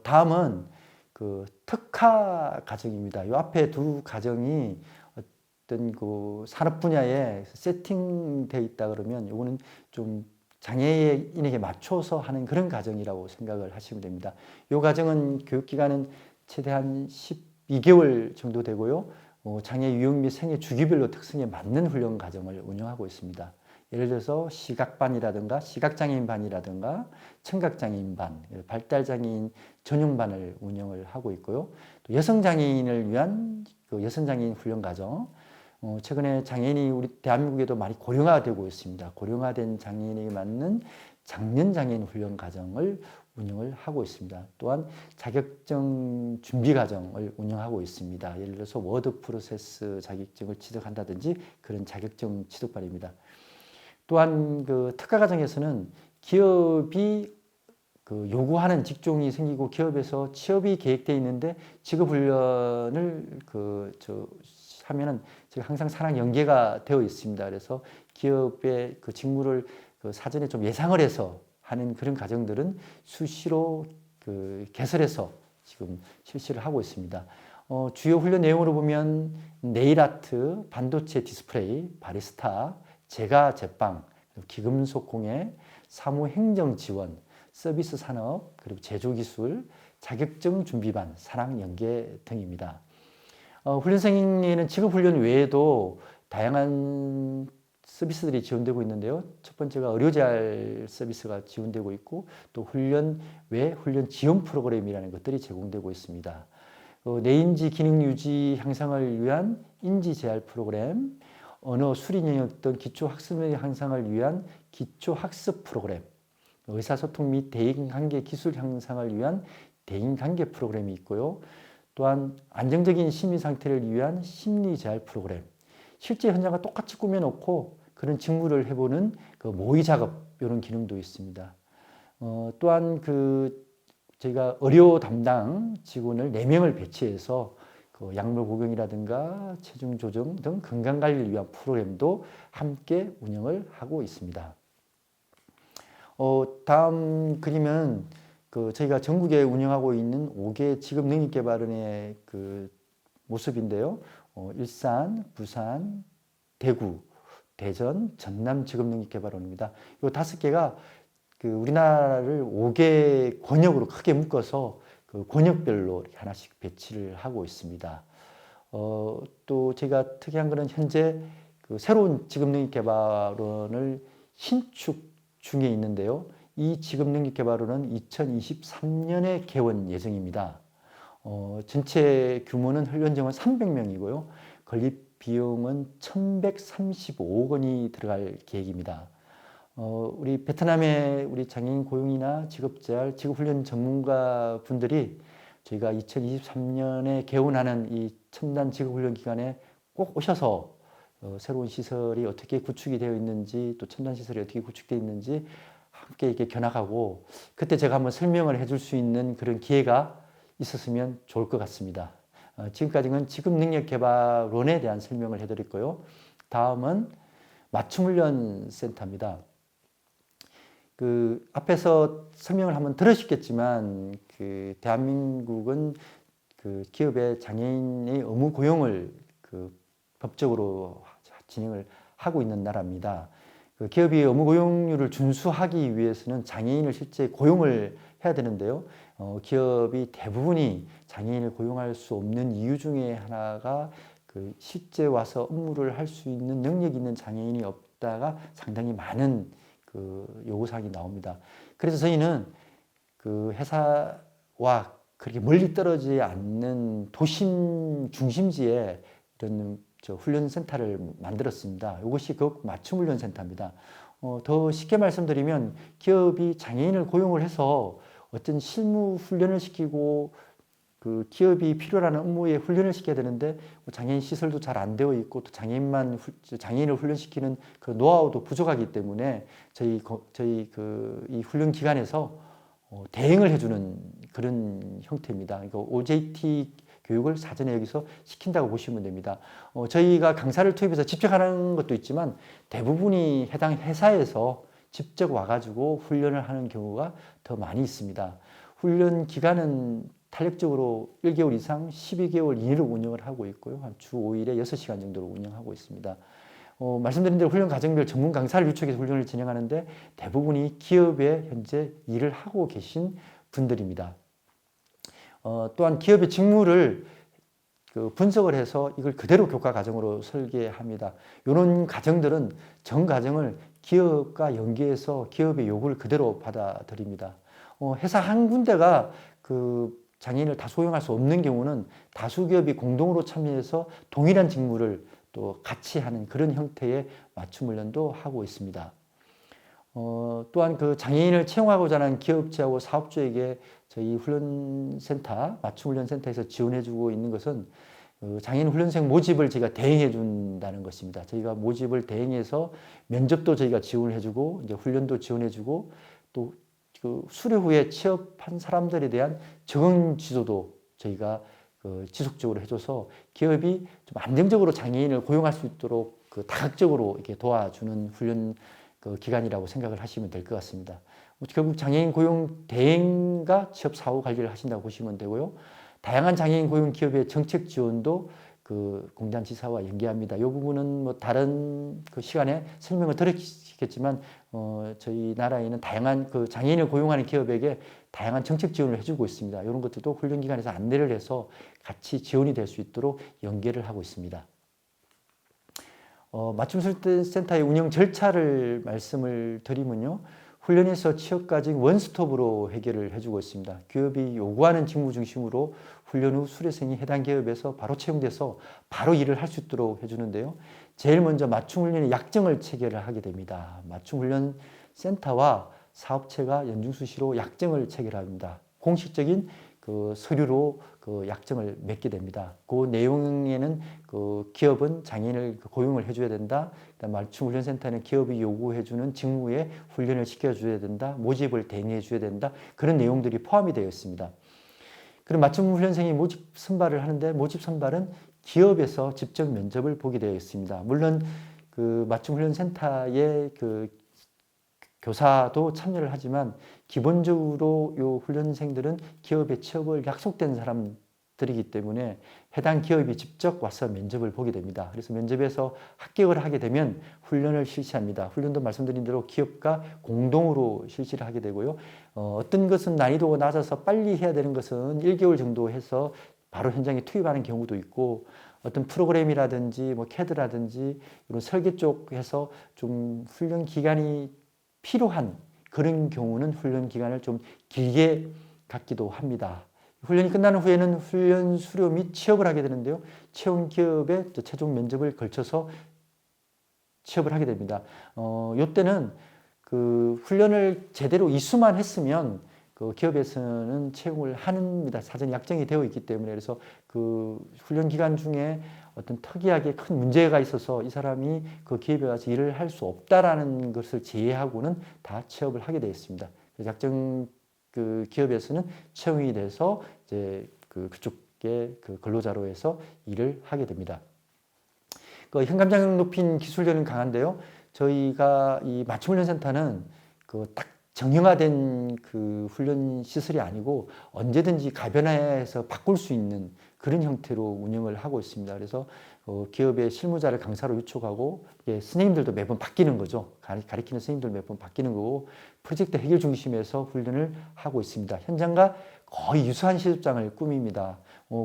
다음은 그 특화 과정입니다. 이 앞에 두 과정이 어떤 그 산업 분야에 세팅되어 있다 그러면 이거는 좀 장애인에게 맞춰서 하는 그런 과정이라고 생각을 하시면 됩니다. 이 과정은 교육기간은 최대한 12개월 정도 되고요. 장애 유형 및 생애 주기별로 특성에 맞는 훈련 과정을 운영하고 있습니다. 예를 들어서 시각반이라든가 시각장애인반이라든가 청각장애인반, 발달장애인 전용반을 운영을 하고 있고요. 또 여성장애인을 위한 그 여성장애인 훈련 과정, 최근에 장애인이 우리 대한민국에도 많이 고령화되고 있습니다. 고령화된 장애인에게 맞는 장년장애인 훈련 과정을 운영을 하고 있습니다. 또한 자격증 준비 과정을 운영하고 있습니다. 예를 들어서 워드 프로세스 자격증을 취득한다든지 그런 자격증 취득반입니다. 또한 그 특화 과정에서는 기업이 그 요구하는 직종이 생기고 기업에서 취업이 계획되어 있는데 직업 훈련을 하면은 지금 항상 사랑 연계가 되어 있습니다. 그래서 기업의 그 직무를 그 사전에 좀 예상을 해서 하는 그런 과정들은 수시로 그 개설해서 지금 실시를 하고 있습니다. 주요 훈련 내용으로 보면 네일 아트, 반도체 디스플레이, 바리스타, 제과 제빵, 기금속 공예, 사무 행정 지원, 서비스 산업, 그리고 제조기술, 자격증 준비반, 사랑 연계 등입니다. 훈련생에는 직업훈련 외에도 다양한 서비스들이 지원되고 있는데요. 첫 번째가 의료재활 서비스가 지원되고 있고 또 훈련 외 훈련 지원 프로그램이라는 것들이 제공되고 있습니다. 내인지 기능 유지 향상을 위한 인지 재활 프로그램, 언어, 수리 영역 등 기초학습의 향상을 위한 기초학습 프로그램, 의사소통 및 대인관계 기술 향상을 위한 대인관계 프로그램이 있고요. 또한 안정적인 심리 상태를 위한 심리재활 프로그램, 실제 현장과 똑같이 꾸며놓고 그런 직무를 해보는 그 모의 작업 이런 기능도 있습니다. 또한 저희가 의료 담당 직원을 4명을 배치해서 그 약물 복용이라든가 체중 조정 등 건강 관리를 위한 프로그램도 함께 운영을 하고 있습니다. 다음 그림은 저희가 전국에 운영하고 있는 5개 직업능력개발원의 모습인데요. 일산, 부산, 대구, 대전, 전남 직업능력개발원입니다. 이 5개가 우리나라를 5개 권역으로 크게 묶어서 권역별로 이렇게 하나씩 배치를 하고 있습니다. 또 제가 특이한 것은 현재 새로운 직업능력개발원을 신축 중에 있는데요. 이 직업능력개발원은 2023년에 개원 예정입니다. 전체 규모는 훈련 정원 300명이고요. 건립 비용은 1,135억 원이 들어갈 계획입니다. 우리 베트남의 우리 장애인 고용이나 직업재활, 직업훈련 전문가 분들이 저희가 2023년에 개원하는 이 첨단 직업훈련 기간에 꼭 오셔서 새로운 시설이 어떻게 구축이 되어 있는지 또 첨단 시설이 어떻게 구축되어 있는지 함께 이렇게 견학하고 그때 제가 한번 설명을 해줄 수 있는 그런 기회가 있었으면 좋을 것 같습니다. 지금까지는 직업능력개발원에 대한 설명을 해드렸고요. 다음은 맞춤훈련센터입니다. 앞에서 설명을 한번 들으셨겠지만 대한민국은 기업의 장애인의 의무 고용을 법적으로 진행을 하고 있는 나라입니다. 기업이 의무 고용률을 준수하기 위해서는 장애인을 실제 고용을 해야 되는데요. 기업이 대부분이 장애인을 고용할 수 없는 이유 중에 하나가 실제 와서 업무를 할 수 있는 능력 있는 장애인이 없다가 상당히 많은 요구사항이 나옵니다. 그래서 저희는 회사와 그렇게 멀리 떨어지지 않는 도심 중심지에 이런 훈련센터를 만들었습니다. 이것이 맞춤훈련센터입니다. 더 쉽게 말씀드리면 기업이 장애인을 고용을 해서 어떤 실무 훈련을 시키고 기업이 필요로 하는 업무에 훈련을 시켜야 되는데 장애인 시설도 잘 안 되어 있고 또 장애인을 훈련시키는 노하우도 부족하기 때문에 저희 이 훈련 기관에서 대행을 해주는 그런 형태입니다. 그러니까 OJT 교육을 사전에 여기서 시킨다고 보시면 됩니다. 저희가 강사를 투입해서 직접 하는 것도 있지만 대부분이 해당 회사에서 직접 와가지고 훈련을 하는 경우가 더 많이 있습니다. 훈련 기간은 탄력적으로 1개월 이상 12개월 이내로 운영을 하고 있고요. 한 주 5일에 6시간 정도로 운영하고 있습니다. 말씀드린 대로 훈련 과정별 전문 강사를 유치해서 훈련을 진행하는데 대부분이 기업에 현재 일을 하고 계신 분들입니다. 또한 기업의 직무를 분석을 해서 이걸 그대로 교과 과정으로 설계합니다. 이런 과정들은 전 과정을 기업과 연계해서 기업의 요구를 그대로 받아들입니다. 회사 한 군데가 장애인을 다 소용할 수 없는 경우는 다수 기업이 공동으로 참여해서 동일한 직무를 또 같이 하는 그런 형태의 맞춤 훈련도 하고 있습니다. 또한 장애인을 채용하고자 하는 기업체하고 사업주에게 저희 훈련센터, 맞춤훈련센터에서 지원해주고 있는 것은 장애인 훈련생 모집을 저희가 대행해 준다는 것입니다. 저희가 모집을 대행해서 면접도 저희가 지원을 해주고 이제 훈련도 지원해주고 또 수료 후에 취업한 사람들에 대한 적응 지도도 저희가 지속적으로 해줘서 기업이 좀 안정적으로 장애인을 고용할 수 있도록 다각적으로 이렇게 도와주는 훈련 기관이라고 생각을 하시면 될 것 같습니다. 결국 장애인 고용 대행과 취업 사후 관리를 하신다고 보시면 되고요. 다양한 장애인 고용 기업의 정책 지원도 공단지사와 연계합니다. 이 부분은 다른 시간에 설명을 드렸겠지만 저희 나라에는 다양한 장애인을 고용하는 기업에게 다양한 정책 지원을 해주고 있습니다. 이런 것들도 훈련기관에서 안내를 해서 같이 지원이 될 수 있도록 연계를 하고 있습니다. 맞춤센터의 운영 절차를 말씀을 드리면요. 훈련에서 취업까지 원스톱으로 해결을 해주고 있습니다. 기업이 요구하는 직무 중심으로 훈련 후 수료생이 해당 기업에서 바로 채용돼서 바로 일을 할 수 있도록 해주는데요. 제일 먼저 맞춤훈련의 약정을 체결을 하게 됩니다. 맞춤훈련센터와 사업체가 연중수시로 약정을 체결합니다. 공식적인 그 서류로 그 약정을 맺게 됩니다. 그 내용에는 그 기업은 장애인을 고용을 해줘야 된다. 맞춤훈련센터는 기업이 요구해주는 직무에 훈련을 시켜줘야 된다. 모집을 대행해줘야 된다. 그런 내용들이 포함이 되어 있습니다. 그럼 맞춤훈련생이 모집 선발을 하는데 모집 선발은 기업에서 직접 면접을 보게 되어 있습니다. 물론 그 맞춤훈련센터의 그 교사도 참여를 하지만 기본적으로 요 훈련생들은 기업에 취업을 약속된 사람들이기 때문에 해당 기업이 직접 와서 면접을 보게 됩니다. 그래서 면접에서 합격을 하게 되면 훈련을 실시합니다. 훈련도 말씀드린 대로 기업과 공동으로 실시를 하게 되고요. 어떤 것은 난이도가 낮아서 빨리 해야 되는 것은 1개월 정도 해서 바로 현장에 투입하는 경우도 있고 어떤 프로그램이라든지 뭐 캐드라든지 이런 설계 쪽에서 좀 훈련 기간이 필요한 그런 경우는 훈련 기간을 좀 길게 갖기도 합니다. 훈련이 끝나는 후에는 훈련 수료 및 취업을 하게 되는데요. 채용 기업의 최종 면접을 걸쳐서 취업을 하게 됩니다. 이때는 그 훈련을 제대로 이수만 했으면 그 기업에서는 채용을 합니다. 사전 약정이 되어 있기 때문에. 그래서 그 훈련 기간 중에 어떤 특이하게 큰 문제가 있어서 이 사람이 그 기업에 와서 일을 할 수 없다라는 것을 제외하고는 다 취업을 하게 되어 있습니다. 약정 그 기업에서는 채용이 돼서 이제 그쪽에 그 근로자로 해서 일을 하게 됩니다. 그 현감장 높인 기술력은 강한데요. 저희가 이 맞춤훈련센터는 그 딱 정형화된 그 훈련 시설이 아니고 언제든지 가변화해서 바꿀 수 있는 그런 형태로 운영을 하고 있습니다. 그래서 기업의 실무자를 강사로 유촉하고 선생님들도 매번 바뀌는 거죠. 가르치는 선생님들 매번 바뀌는 거고 프로젝트 해결 중심에서 훈련을 하고 있습니다. 현장과 거의 유사한 시설장을 꾸밉니다.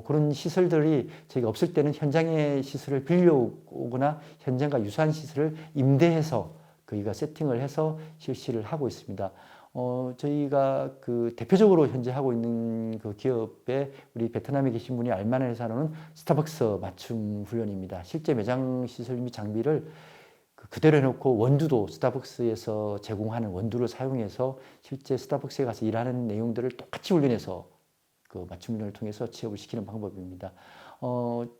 그런 시설들이 저희가 없을 때는 현장의 시설을 빌려오거나 현장과 유사한 시설을 임대해서 저희가 세팅을 해서 실시를 하고 있습니다. 저희가 그 대표적으로 현재 하고 있는 그 기업에 우리 베트남에 계신 분이 알만한 회사로는 스타벅스 맞춤 훈련입니다. 실제 매장 시설 및 장비를 그대로 해놓고 원두도 스타벅스에서 제공하는 원두를 사용해서 실제 스타벅스에 가서 일하는 내용들을 똑같이 훈련해서 그 맞춤 훈련을 통해서 취업을 시키는 방법입니다.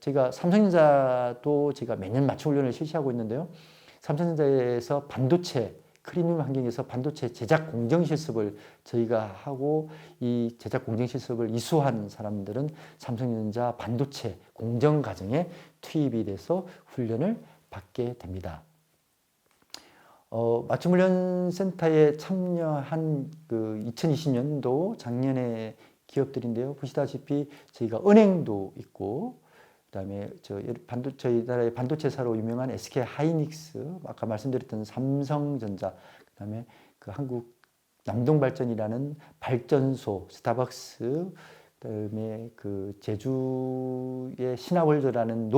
제가 삼성전자도 제가 매년 맞춤 훈련을 실시하고 있는데요. 삼성전자에서 반도체 클린룸 환경에서 반도체 제작 공정 실습을 저희가 하고 이 제작 공정 실습을 이수한 사람들은 삼성전자 반도체 공정 과정에 투입이 돼서 훈련을 받게 됩니다. 맞춤훈련센터에 참여한 그 2020년도 작년에 기업들인데요. 보시다시피 저희가 은행도 있고 그다음에 저희 나라의 반도체사로 유명한 SK 하이닉스, 아까 말씀드렸던 삼성전자, 그다음에 그 한국 남동발전이라는 발전소, 스타벅스, 그다음에 그 제주의 신화월드라는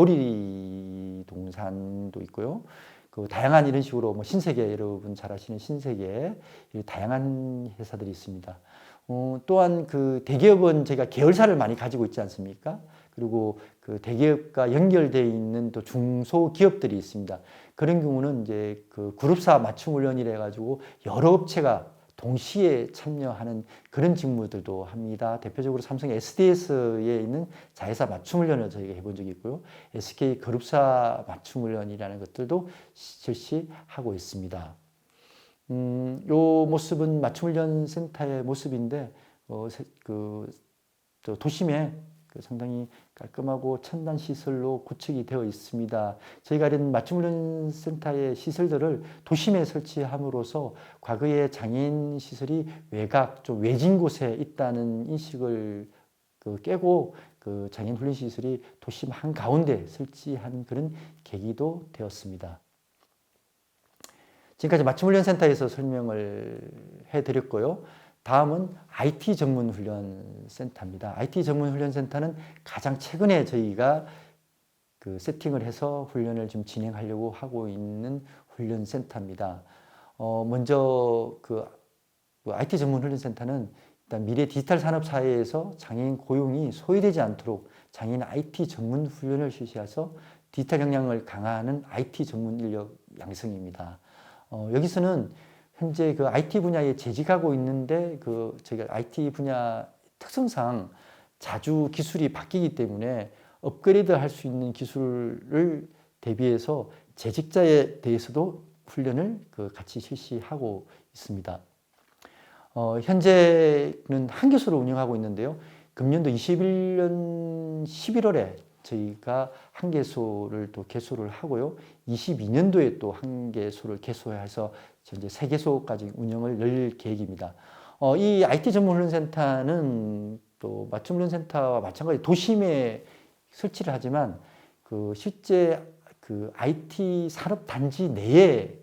놀이동산도 있고요. 그 다양한 이런 식으로 뭐 신세계 여러분 잘 아시는 신세계 다양한 회사들이 있습니다. 또한 그 대기업은 제가 계열사를 많이 가지고 있지 않습니까? 그리고 그 대기업과 연결되어 있는 또 중소기업들이 있습니다. 그런 경우는 이제 그 그룹사 맞춤훈련이라 가지고 여러 업체가 동시에 참여하는 그런 직무들도 합니다. 대표적으로 삼성 SDS에 있는 자회사 맞춤훈련을 저희가 해본 적이 있고요. SK 그룹사 맞춤훈련이라는 것들도 실시하고 있습니다. 요 모습은 맞춤훈련 센터의 모습인데 도심에 상당히 깔끔하고 첨단 시설로 구축이 되어 있습니다. 저희가 이런 맞춤훈련 센터의 시설들을 도심에 설치함으로써 과거에 장애인 시설이 외곽, 좀 외진 곳에 있다는 인식을 깨고 그 장애인 훈련 시설이 도심 한가운데 설치한 그런 계기도 되었습니다. 지금까지 맞춤훈련센터에서 설명을 해드렸고요. 다음은 IT 전문훈련센터입니다. IT 전문훈련센터는 가장 최근에 저희가 그 세팅을 해서 훈련을 좀 진행하려고 하고 있는 훈련센터입니다. 먼저 그 IT 전문훈련센터는 일단 미래 디지털 산업 사회에서 장애인 고용이 소외되지 않도록 장애인 IT 전문 훈련을 실시해서 디지털 역량을 강화하는 IT 전문 인력 양성입니다. 여기서는 현재 그 IT 분야에 재직하고 있는데 저희가 IT 분야 특성상 자주 기술이 바뀌기 때문에 업그레이드 할 수 있는 기술을 대비해서 재직자에 대해서도 훈련을 같이 실시하고 있습니다. 현재는 한 개소를 운영하고 있는데요. 금년도 21년 11월에 저희가 한 개소를 또 개소를 하고요. 22년도에 또 한 개소를 개소해서 현재 세 개소까지 운영을 열 계획입니다. 이 IT 전문 훈련센터는 또 맞춤 훈련센터와 마찬가지 도심에 설치를 하지만 실제 IT 산업 단지 내에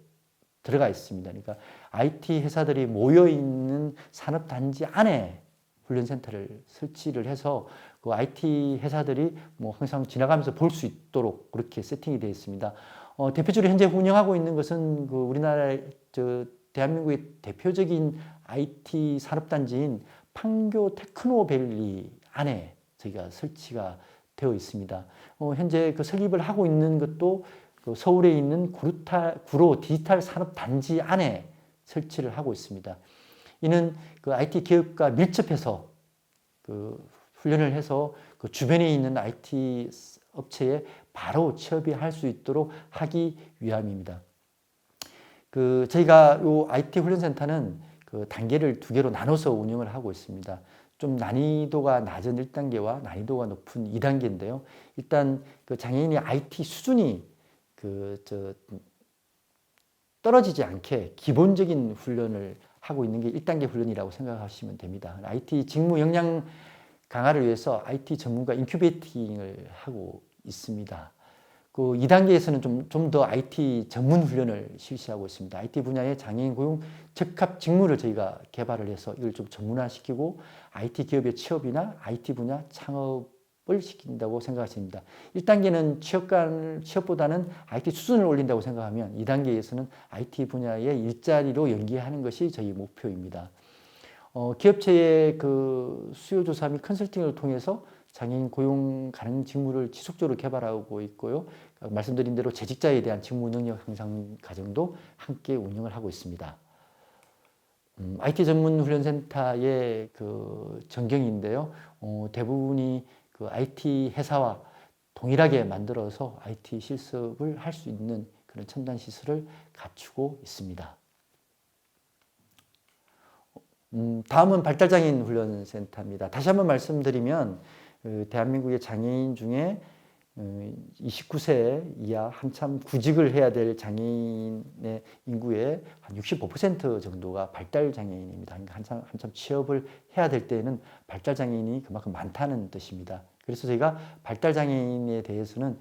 들어가 있습니다. 그러니까 IT 회사들이 모여 있는 산업 단지 안에 훈련센터를 설치를 해서 IT 회사들이 뭐 항상 지나가면서 볼 수 있도록 그렇게 세팅이 되어 있습니다. 대표적으로 현재 운영하고 있는 것은 우리나라 대한민국의 대표적인 IT 산업 단지인 판교 테크노밸리 안에 저희가 설치가 되어 있습니다. 현재 설립을 하고 있는 것도 서울에 있는 구로 디지털 산업 단지 안에 설치를 하고 있습니다. 이는 IT 기업과 밀접해서 훈련을 해서 주변에 있는 IT 업체에 바로 취업이 할 수 있도록 하기 위함입니다. 저희가 이 IT 훈련센터는 단계를 두 개로 나눠서 운영을 하고 있습니다. 좀 난이도가 낮은 1단계와 난이도가 높은 2단계인데요. 일단 장애인의 IT 수준이 떨어지지 않게 기본적인 훈련을 하고 있는 게 1단계 훈련이라고 생각하시면 됩니다. IT 직무 역량 강화를 위해서 IT 전문가 인큐베이팅을 하고 있습니다. 2단계에서는 좀 더 IT 전문 훈련을 실시하고 있습니다. IT 분야의 장애인 고용 적합 직무를 저희가 개발을 해서 이걸 좀 전문화시키고 IT 기업의 취업이나 IT 분야 창업을 시킨다고 생각하십니다. 1단계는 취업보다는 IT 수준을 올린다고 생각하면 2단계에서는 IT 분야의 일자리로 연계하는 것이 저희 목표입니다. 기업체의 수요조사 및 컨설팅을 통해서 장애인 고용 가능 직무를 지속적으로 개발하고 있고요. 말씀드린 대로 재직자에 대한 직무 능력 향상 과정도 함께 운영을 하고 있습니다. IT 전문 훈련센터의 전경인데요. 대부분이 IT 회사와 동일하게 만들어서 IT 실습을 할 수 있는 그런 첨단 시설을 갖추고 있습니다. 다음은 발달장애인 훈련센터입니다. 다시 한번 말씀드리면 대한민국의 장애인 중에 29세 이하 한참 구직을 해야 될 장애인의 인구의 한 65% 정도가 발달장애인입니다. 그러니까 한참 취업을 해야 될 때에는 발달장애인이 그만큼 많다는 뜻입니다. 그래서 저희가 발달장애인에 대해서는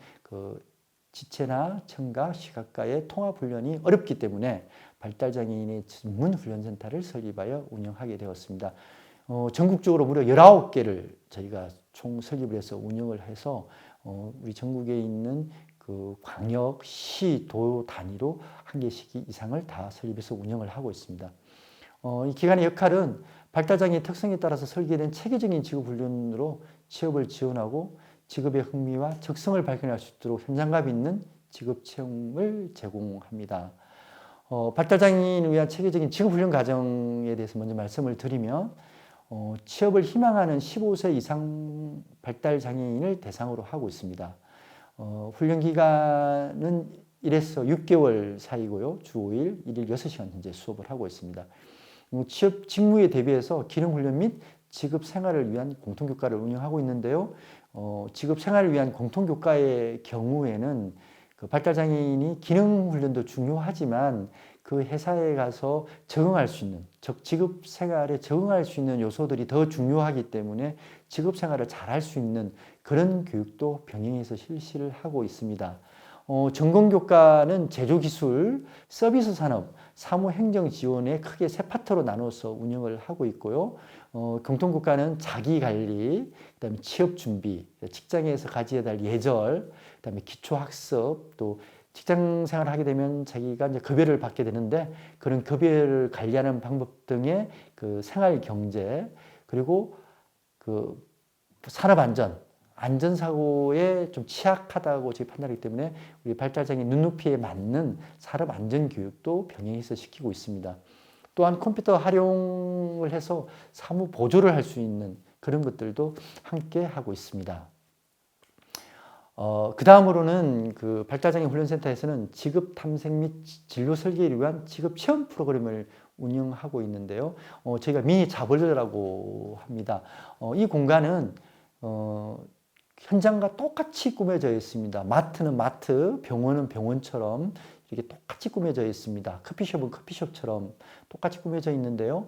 지체나 청각, 시각과의 통합훈련이 어렵기 때문에 발달장애인의 전문 훈련센터를 설립하여 운영하게 되었습니다. 전국적으로 무려 19개를 저희가 총 설립을 해서 운영을 해서 우리 전국에 있는 광역, 시, 도 단위로 한 개씩 이상을 다 설립해서 운영을 하고 있습니다. 이 기관의 역할은 발달장애 특성에 따라서 설계된 체계적인 직업훈련으로 취업을 지원하고 직업의 흥미와 적성을 발견할 수 있도록 현장감 있는 직업체험을 제공합니다. 발달장애인을 위한 체계적인 직업훈련 과정에 대해서 먼저 말씀을 드리면 취업을 희망하는 15세 이상 발달장애인을 대상으로 하고 있습니다. 훈련 기간은 1에서 6개월 사이고요. 주 5일, 1일 6시간 현재 수업을 하고 있습니다. 취업 직무에 대비해서 기능훈련 및 직업생활을 위한 공통교과를 운영하고 있는데요. 직업생활을 위한 공통교과의 경우에는 발달장애인이 기능훈련도 중요하지만 그 회사에 가서 적응할 수 있는, 직업생활에 적응할 수 있는 요소들이 더 중요하기 때문에 직업생활을 잘할 수 있는 그런 교육도 병행해서 실시를 하고 있습니다. 전공교과는 제조기술, 서비스 산업, 사무행정 지원에 크게 세 파트로 나눠서 운영을 하고 있고요. 공통교과는 자기관리, 그다음에 취업준비, 직장에서 가져야 될 예절, 그다음에 기초학습, 또 직장 생활을 하게 되면 자기가 이제 급여를 받게 되는데 그런 급여를 관리하는 방법 등의 생활 경제, 그리고 산업 안전, 안전사고에 좀 취약하다고 저희 판단하기 때문에 우리 발달장애 눈높이에 맞는 산업안전교육도 병행해서 시키고 있습니다. 또한 컴퓨터 활용을 해서 사무 보조를 할 수 있는 그런 것들도 함께 하고 있습니다. 그 다음으로는 그 발달장애 훈련센터에서는 직업 탐색 및 진로 설계를 위한 직업 체험 프로그램을 운영하고 있는데요. 저희가 미니 자벌레라고 합니다. 이 공간은 현장과 똑같이 꾸며져 있습니다. 마트는 마트, 병원은 병원처럼 이렇게 똑같이 꾸며져 있습니다. 커피숍은 커피숍처럼 똑같이 꾸며져 있는데요.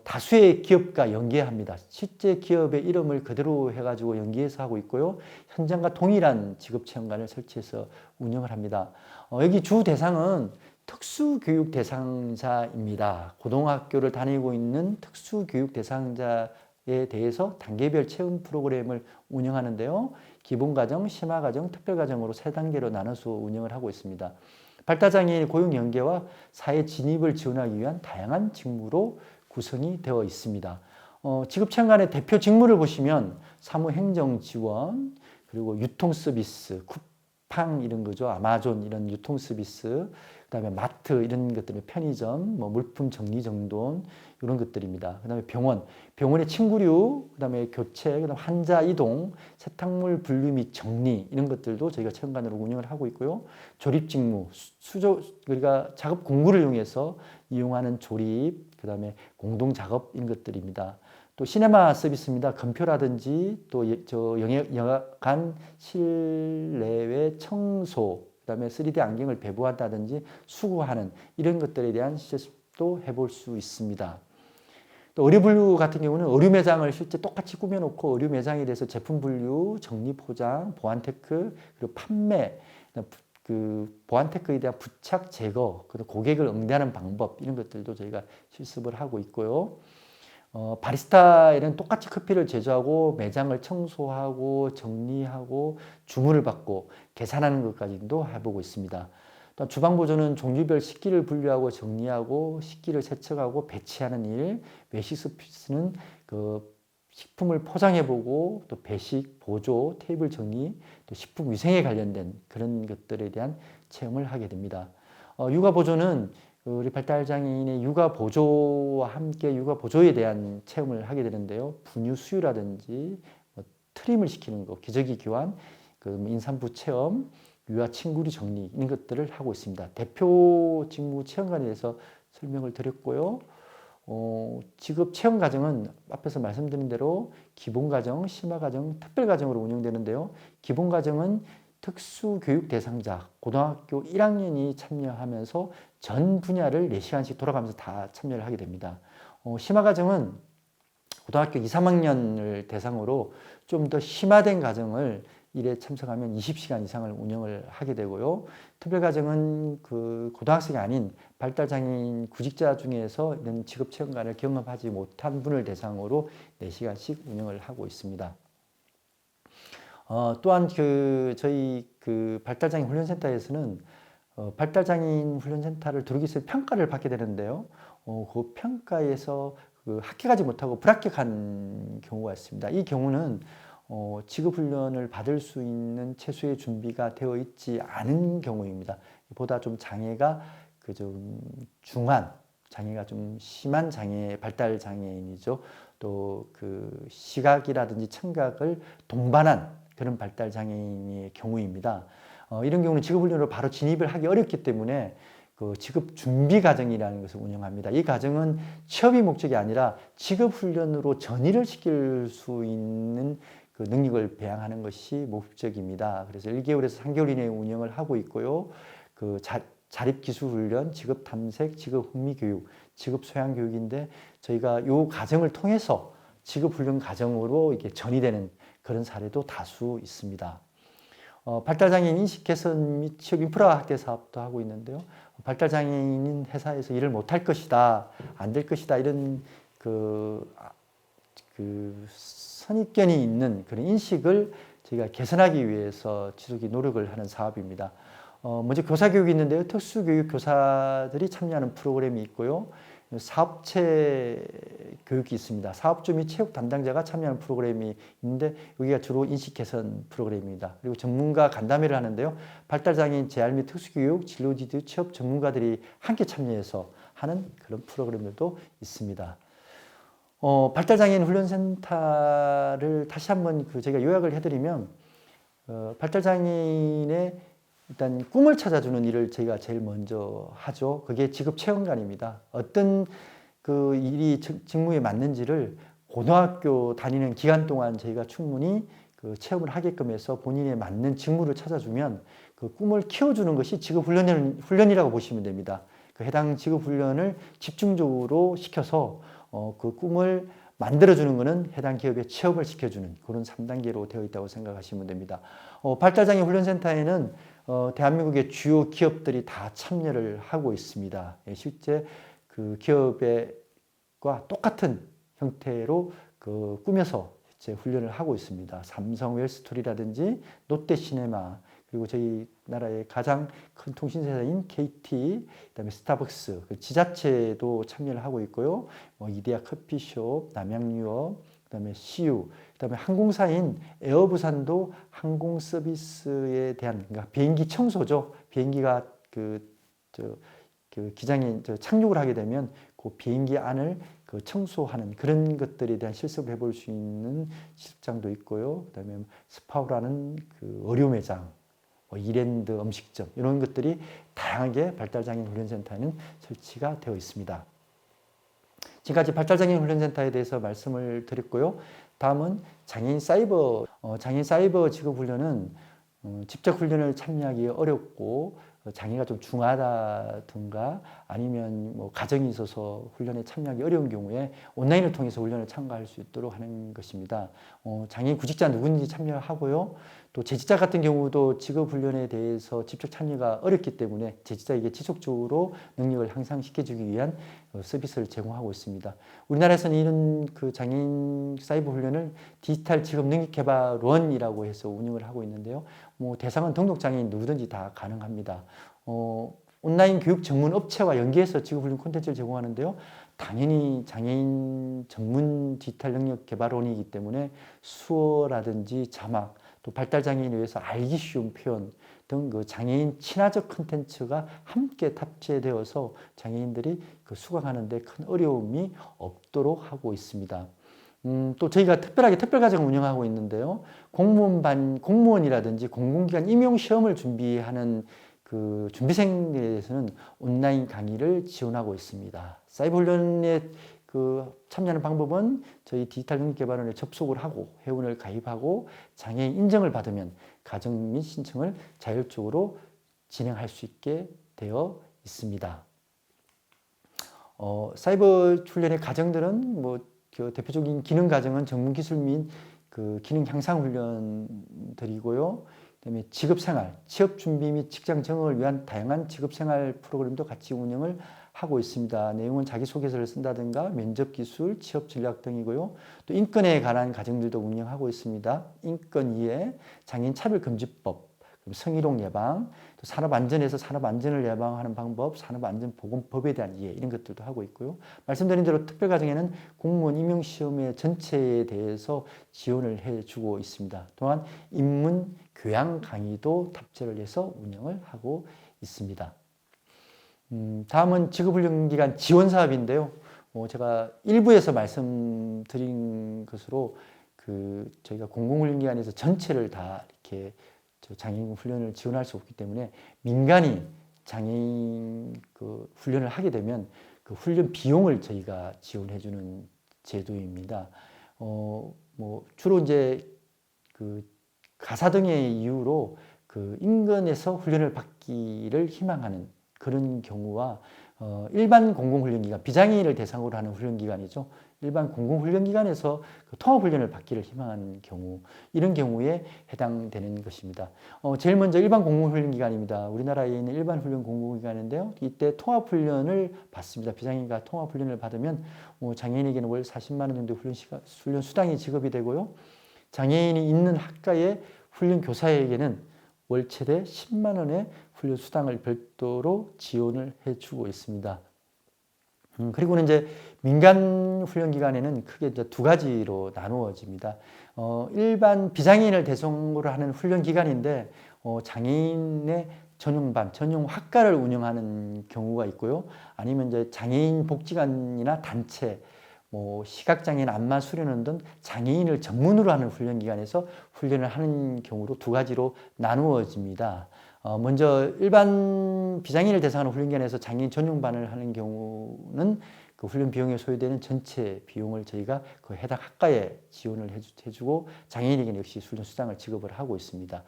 다수의 기업과 연계합니다. 실제 기업의 이름을 그대로 해가지고 연계해서 하고 있고요. 현장과 동일한 직업체험관을 설치해서 운영을 합니다. 여기 주 대상은 특수교육 대상자입니다. 고등학교를 다니고 있는 특수교육 대상자에 대해서 단계별 체험 프로그램을 운영하는데요. 기본과정, 심화과정, 특별과정으로 3단계로 나눠서 운영을 하고 있습니다. 발달장애인의 고용 연계와 사회 진입을 지원하기 위한 다양한 직무로 구성이 되어 있습니다. 직업체험관의 대표 직무를 보시면 사무행정 지원, 그리고 유통서비스, 쿠팡 이런 거죠. 아마존 이런 유통서비스, 그다음에 마트 이런 것들이 편의점, 뭐 물품 정리정돈 이런 것들입니다. 그다음에 병원의 침구류, 그다음에 교체, 그다음 환자 이동, 세탁물 분류 및 정리 이런 것들도 저희가 체험관으로 운영을 하고 있고요. 조립 직무, 우리가 작업 공구를 이용해서 이용하는 조립, 그다음에 공동 작업 이런 것들입니다. 또 시네마 서비스입니다. 검표라든지 또 영화관 실내외 청소, 그다음에 3D 안경을 배부한다든지 수거하는 이런 것들에 대한 실습도 해볼 수 있습니다. 또 의류 분류 같은 경우는 의류 매장을 실제 똑같이 꾸며놓고 의류 매장에 대해서 제품 분류, 정리 포장, 보안 테크, 그리고 판매, 그 보안 테크에 대한 부착 제거, 그리고 고객을 응대하는 방법 이런 것들도 저희가 실습을 하고 있고요. 바리스타에는 똑같이 커피를 제조하고 매장을 청소하고 정리하고 주문을 받고 계산하는 것까지도 해보고 있습니다. 또 주방 보조는 종류별 식기를 분류하고 정리하고 식기를 세척하고 배치하는 일, 외식 서비스는 그 식품을 포장해보고 또 배식, 보조, 테이블 정리, 또 식품 위생에 관련된 그런 것들에 대한 체험을 하게 됩니다. 육아 보조는 우리 발달장애인의 육아 보조와 함께 육아 보조에 대한 체험을 하게 되는데요. 분유 수유라든지 트림을 시키는 거, 기저귀 교환, 임산부 체험, 유아 침구류 정리 이런 것들을 하고 있습니다. 대표 직무 체험관에 대해서 설명을 드렸고요. 직업 체험 과정은 앞에서 말씀드린 대로 기본 과정, 심화 과정, 특별 과정으로 운영되는데요. 기본 과정은 특수교육 대상자 고등학교 1학년이 참여하면서 전 분야를 4시간씩 돌아가면서 다 참여를 하게 됩니다. 심화 과정은 고등학교 2, 3학년을 대상으로 좀 더 심화된 과정을 일에 참석하면 20시간 이상을 운영을 하게 되고요. 특별과정은 그 고등학생이 아닌 발달장애인 구직자 중에서 이런 직업체험관을 경험하지 못한 분을 대상으로 4시간씩 운영을 하고 있습니다. 또한 저희 발달장애인 훈련센터에서는 발달장애인 훈련센터를 들어오기 위해서 평가를 받게 되는데요. 그 평가에서 합격하지 못하고 불합격한 경우가 있습니다. 이 경우는 직업훈련을 받을 수 있는 최소의 준비가 되어 있지 않은 경우입니다. 보다 좀 장애가 좀 중한, 장애가 좀 심한 장애, 발달 장애인이죠. 또 시각이라든지 청각을 동반한 그런 발달 장애인의 경우입니다. 이런 경우는 직업훈련으로 바로 진입을 하기 어렵기 때문에 직업 준비 과정이라는 것을 운영합니다. 이 과정은 취업이 목적이 아니라 직업훈련으로 전이를 시킬 수 있는 능력을 배양하는 것이 목적입니다. 그래서 1개월에서 3개월 이내에 운영을 하고 있고요. 자립기술훈련, 직업탐색, 직업흥미교육, 직업소양교육인데 저희가 이 과정을 통해서 직업훈련 과정으로 이렇게 전이되는 그런 사례도 다수 있습니다. 발달장애인 인식 개선 및 취업 인프라 확대 사업도 하고 있는데요. 발달장애인인 회사에서 일을 못할 것이다, 안 될 것이다 이런 선입견이 있는 그런 인식을 저희가 개선하기 위해서 지속적인 노력을 하는 사업입니다. 먼저 교사교육이 있는데요. 특수교육 교사들이 참여하는 프로그램이 있고요. 사업체 교육이 있습니다. 사업주 및 체육 담당자가 참여하는 프로그램이 있는데 여기가 주로 인식 개선 프로그램입니다. 그리고 전문가 간담회를 하는데요. 발달장애인 재활 및 특수교육, 진로지도 취업 전문가들이 함께 참여해서 하는 그런 프로그램들도 있습니다. 발달장애인 훈련센터를 다시 한번 제가 요약을 해드리면 발달장애인의 일단 꿈을 찾아주는 일을 저희가 제일 먼저 하죠. 그게 직업체험관입니다. 어떤 일이 직무에 맞는지를 고등학교 다니는 기간 동안 저희가 충분히 체험을 하게끔 해서 본인에 맞는 직무를 찾아주면 그 꿈을 키워주는 것이 직업훈련이라고 보시면 됩니다. 그 해당 직업훈련을 집중적으로 시켜서 그 꿈을 만들어주는 것은 해당 기업에 취업을 시켜주는 그런 3단계로 되어 있다고 생각하시면 됩니다. 발달장애 훈련센터에는 대한민국의 주요 기업들이 다 참여를 하고 있습니다. 실제 그 기업과 똑같은 형태로 꾸며서 훈련을 하고 있습니다. 삼성 웰스토리라든지 롯데시네마, 그리고 저희 나라의 가장 큰 통신사인 KT, 그다음에 스타벅스, 지자체도 참여를 하고 있고요. 이데아 커피숍, 남양유업, 그다음에 CU, 그다음에 항공사인 에어부산도 항공 서비스에 대한, 그러니까 비행기 청소죠. 비행기가 기장에 착륙을 하게 되면 그 비행기 안을 청소하는 그런 것들에 대한 실습을 해볼 수 있는 실습장도 있고요. 그다음에 스파우라는 의료 매장, 이랜드 음식점, 이런 것들이 다양하게 발달장애인 훈련센터에는 설치가 되어 있습니다. 지금까지 발달장애인 훈련센터에 대해서 말씀을 드렸고요. 다음은 장애인 사이버 직업훈련은 직접 훈련을 참여하기 어렵고 장애가 좀 중하다든가 아니면 가정이 있어서 훈련에 참여하기 어려운 경우에 온라인을 통해서 훈련을 참가할 수 있도록 하는 것입니다. 장애인 구직자 누구든지 참여하고요. 또 재직자 같은 경우도 직업훈련에 대해서 직접 참여가 어렵기 때문에 재직자에게 지속적으로 능력을 향상시켜주기 위한 서비스를 제공하고 있습니다. 우리나라에서는 이런 장애인 사이버 훈련을 디지털 직업 능력 개발원이라고 해서 운영을 하고 있는데요. 대상은 등록장애인 누구든지 다 가능합니다. 온라인 교육 전문 업체와 연계해서 직업훈련 콘텐츠를 제공하는데요. 당연히 장애인 전문 디지털 능력 개발원이기 때문에 수어라든지 자막, 또 발달장애인에 의해서 알기 쉬운 표현 등 장애인 친화적 콘텐츠가 함께 탑재되어서 장애인들이 수강하는 데 큰 어려움이 없도록 하고 있습니다. 또 저희가 특별하게 특별과정을 운영하고 있는데요. 공무원이라든지 공공기관 임용시험을 준비하는 준비생에 대해서는 온라인 강의를 지원하고 있습니다. 사이버 훈련에 참여하는 방법은 저희 디지털 능력개발원에 접속을 하고 회원을 가입하고 장애인 인정을 받으면 가정 및 신청을 자율적으로 진행할 수 있게 되어 있습니다. 사이버 훈련의 과정들은 대표적인 기능 과정은 전문 기술 및 기능 향상 훈련들이고요. 그다음에 직업생활, 취업 준비 및 직장 정응을 위한 다양한 직업생활 프로그램도 같이 운영을 하고 있습니다. 내용은 자기소개서를 쓴다든가 면접 기술, 취업 전략 등이고요. 또 인권에 관한 과정들도 운영하고 있습니다. 인권 이해, 장애인 차별금지법, 성희롱 예방, 또 산업안전에서 산업안전을 예방하는 방법, 산업안전보건법에 대한 이해, 이런 것들도 하고 있고요. 말씀드린 대로 특별과정에는 공무원 임용시험의 전체에 대해서 지원을 해주고 있습니다. 또한 인문 교양 강의도 탑재를 해서 운영을 하고 있습니다. 다음은 직업훈련기관 지원사업인데요. 제가 일부에서 말씀드린 것으로 저희가 공공훈련기관에서 전체를 다 이렇게 장애인 훈련을 지원할 수 없기 때문에 민간이 장애인 훈련을 하게 되면 훈련 비용을 저희가 지원해주는 제도입니다. 주로 이제 가사 등의 이유로 인근에서 훈련을 받기를 희망하는 그런 경우와 일반 공공훈련기관, 비장애인을 대상으로 하는 훈련기관이죠. 일반 공공훈련기관에서 통합훈련을 받기를 희망하는 경우, 이런 경우에 해당되는 것입니다. 제일 먼저 일반 공공훈련기관입니다. 우리나라에 있는 일반 훈련 공공기관인데요. 이때 통합훈련을 받습니다. 비장애인과 통합훈련을 받으면 장애인에게는 월 40만 원 정도 훈련 수당이 지급이 되고요. 장애인이 있는 학과의 훈련 교사에게는 월 최대 10만 원의 훈련 수당을 별도로 지원을 해주고 있습니다. 그리고는 이제 민간 훈련 기관에는 크게 이제 두 가지로 나누어집니다. 일반 비장애인을 대상으로 하는 훈련 기관인데 장애인의 전용반, 전용 학과를 운영하는 경우가 있고요. 아니면 이제 장애인 복지관이나 단체, 뭐 시각장애인 안마 수련원 등 장애인을 전문으로 하는 훈련 기관에서 훈련을 하는 경우로 두 가지로 나누어집니다. 먼저 일반 비장애인을 대상으로 훈련 기관에서 장애인 전용반을 하는 경우는 그 훈련 비용에 소요되는 전체 비용을 저희가 그 해당 학과에 지원을 해주고 장애인에게는 역시 훈련 수당을 지급을 하고 있습니다.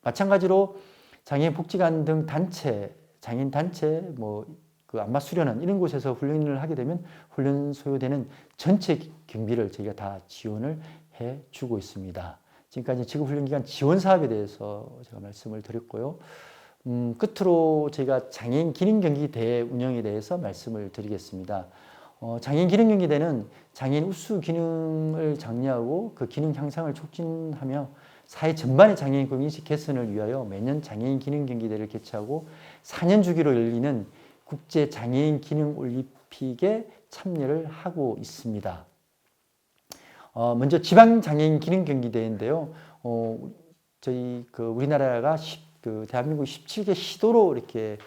마찬가지로 장애인 복지관 등 단체, 장애인 단체, 뭐 그 안마 수련원 이런 곳에서 훈련을 하게 되면 훈련 소요되는 전체 경비를 저희가 다 지원을 해주고 있습니다. 지금까지 지구훈련기관 지원 사업에 대해서 제가 말씀을 드렸고요. 끝으로 저희가 장애인 기능경기대 운영에 대해서 말씀을 드리겠습니다. 장애인 기능경기대는 장애인 우수 기능을 장려하고 그 기능 향상을 촉진하며 사회 전반의 장애인 공인식 개선을 위하여 매년 장애인 기능경기대를 개최하고 4년 주기로 열리는 국제장애인 기능올림픽에 참여를 하고 있습니다. 먼저 지방장애인 기능경기대인데요. 저희 우리나라가 대한민국 17개 시도로 이렇게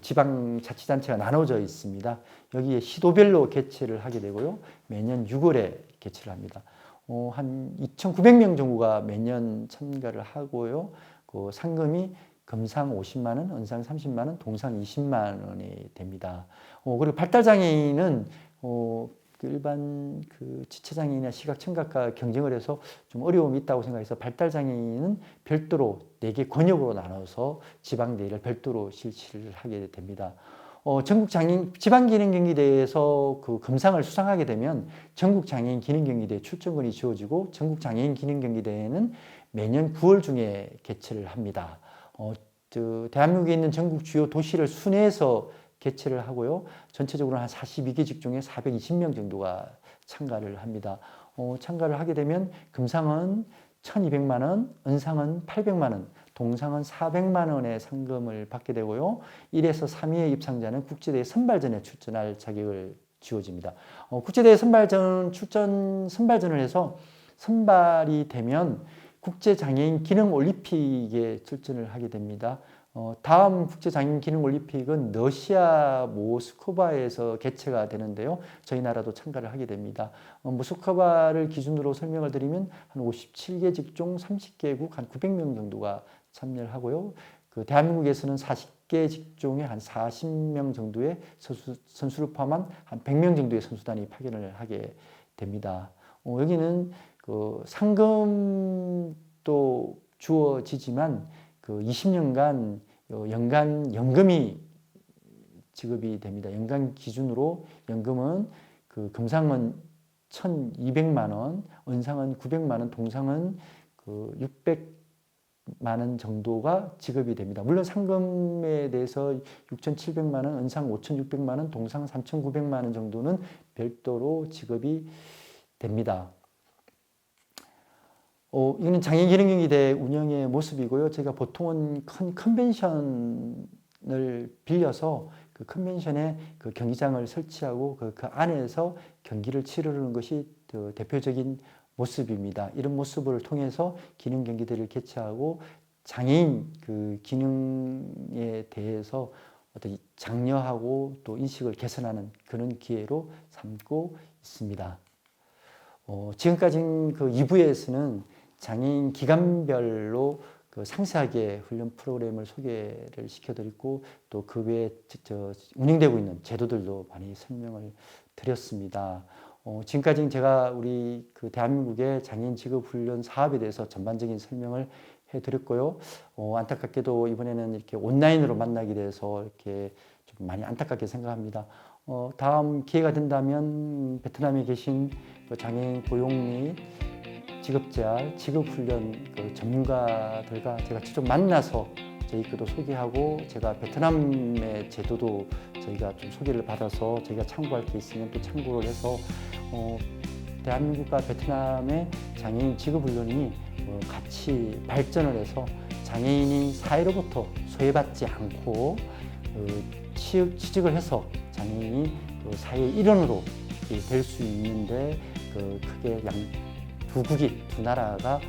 지방자치단체가 나눠져 있습니다. 여기에 시도별로 개최를 하게 되고요. 매년 6월에 개최를 합니다. 한 2,900명 정도가 매년 참가를 하고요. 그 상금이 금상 50만 원, 은상 30만 원, 동상 20만 원이 됩니다. 그리고 발달장애인은 일반 지체장애인이나 시각청각과 경쟁을 해서 좀 어려움이 있다고 생각해서 발달장애인은 별도로 4개 권역으로 나눠서 지방대회를 별도로 실시를 하게 됩니다. 지방기능경기대에서 그 금상을 수상하게 되면 전국장애인 기능경기대 출전권이 주어지고 전국장애인 기능경기대회는 매년 9월 중에 개최를 합니다. 대한민국에 있는 전국 주요 도시를 순회해서 개최를 하고요. 전체적으로 한 42개 직종에 420명 정도가 참가를 합니다. 참가를 하게 되면 금상은 1,200만 원, 은상은 800만 원, 동상은 400만 원의 상금을 받게 되고요. 1에서 3위의 입상자는 국제대회 선발전에 출전할 자격을 주어집니다. 국제대회 선발전을 해서 선발이 되면 국제장애인 기능올림픽에 출전을 하게 됩니다. 다음 국제장애인 기능올림픽은 러시아 모스크바에서 개최가 되는데요. 저희 나라도 참가를 하게 됩니다. 모스크바를 기준으로 설명을 드리면 한 57개 직종 30개국 한 900명 정도가 참여를 하고요. 대한민국에서는 40개 직종에 한 40명 정도의 선수를 포함한 한 100명 정도의 선수단이 파견을 하게 됩니다. 여기는 상금도 주어지지만 20년간 연간 연금이 지급이 됩니다. 연간 기준으로 연금은 금상은 1,200만 원, 은상은 900만 원, 동상은 600만 원 정도가 지급이 됩니다. 물론 상금에 대해서 6,700만 원, 은상 5,600만 원, 동상 3,900만 원 정도는 별도로 지급이 됩니다. 이거는 장애인기능경기대 운영의 모습이고요. 제가 보통은 큰 컨벤션을 빌려서 그 컨벤션에 그 경기장을 설치하고 그 안에서 경기를 치르는 것이 대표적인 모습입니다. 이런 모습을 통해서 기능경기대를 개최하고 장애인 기능에 대해서 어떤 장려하고 또 인식을 개선하는 그런 기회로 삼고 있습니다. 지금까지 2부에서는 장애인 기관별로 상세하게 훈련 프로그램을 소개를 시켜드리고 또 그 외에 운영되고 있는 제도들도 많이 설명을 드렸습니다. 지금까지 제가 우리 대한민국의 장애인 직업 훈련 사업에 대해서 전반적인 설명을 해드렸고요. 안타깝게도 이번에는 이렇게 온라인으로 만나게 돼서 이렇게 좀 많이 안타깝게 생각합니다. 다음 기회가 된다면 베트남에 계신 장애인 고용 및 직업재활, 직업훈련 전문가들과 제가 직접 만나서 저희 것도 소개하고 제가 베트남의 제도도 저희가 좀 소개를 받아서 저희가 참고할 게 있으면 또 참고를 해서 대한민국과 베트남의 장애인 직업훈련이 같이 발전을 해서 장애인이 사회로부터 소외받지 않고 취직을 해서 장애인이 또 사회의 일원으로 될 수 있는데 크게 두 국이, 두 나라가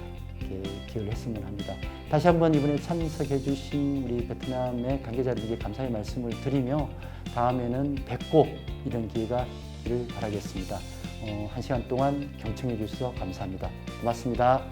기여를 했으면 합니다. 다시 한번 이번에 참석해 주신 우리 베트남의 관계자들에게 감사의 말씀을 드리며 다음에는 뵙고 이런 기회가 있기를 바라겠습니다. 1시간 동안 경청해 주셔서 감사합니다. 고맙습니다.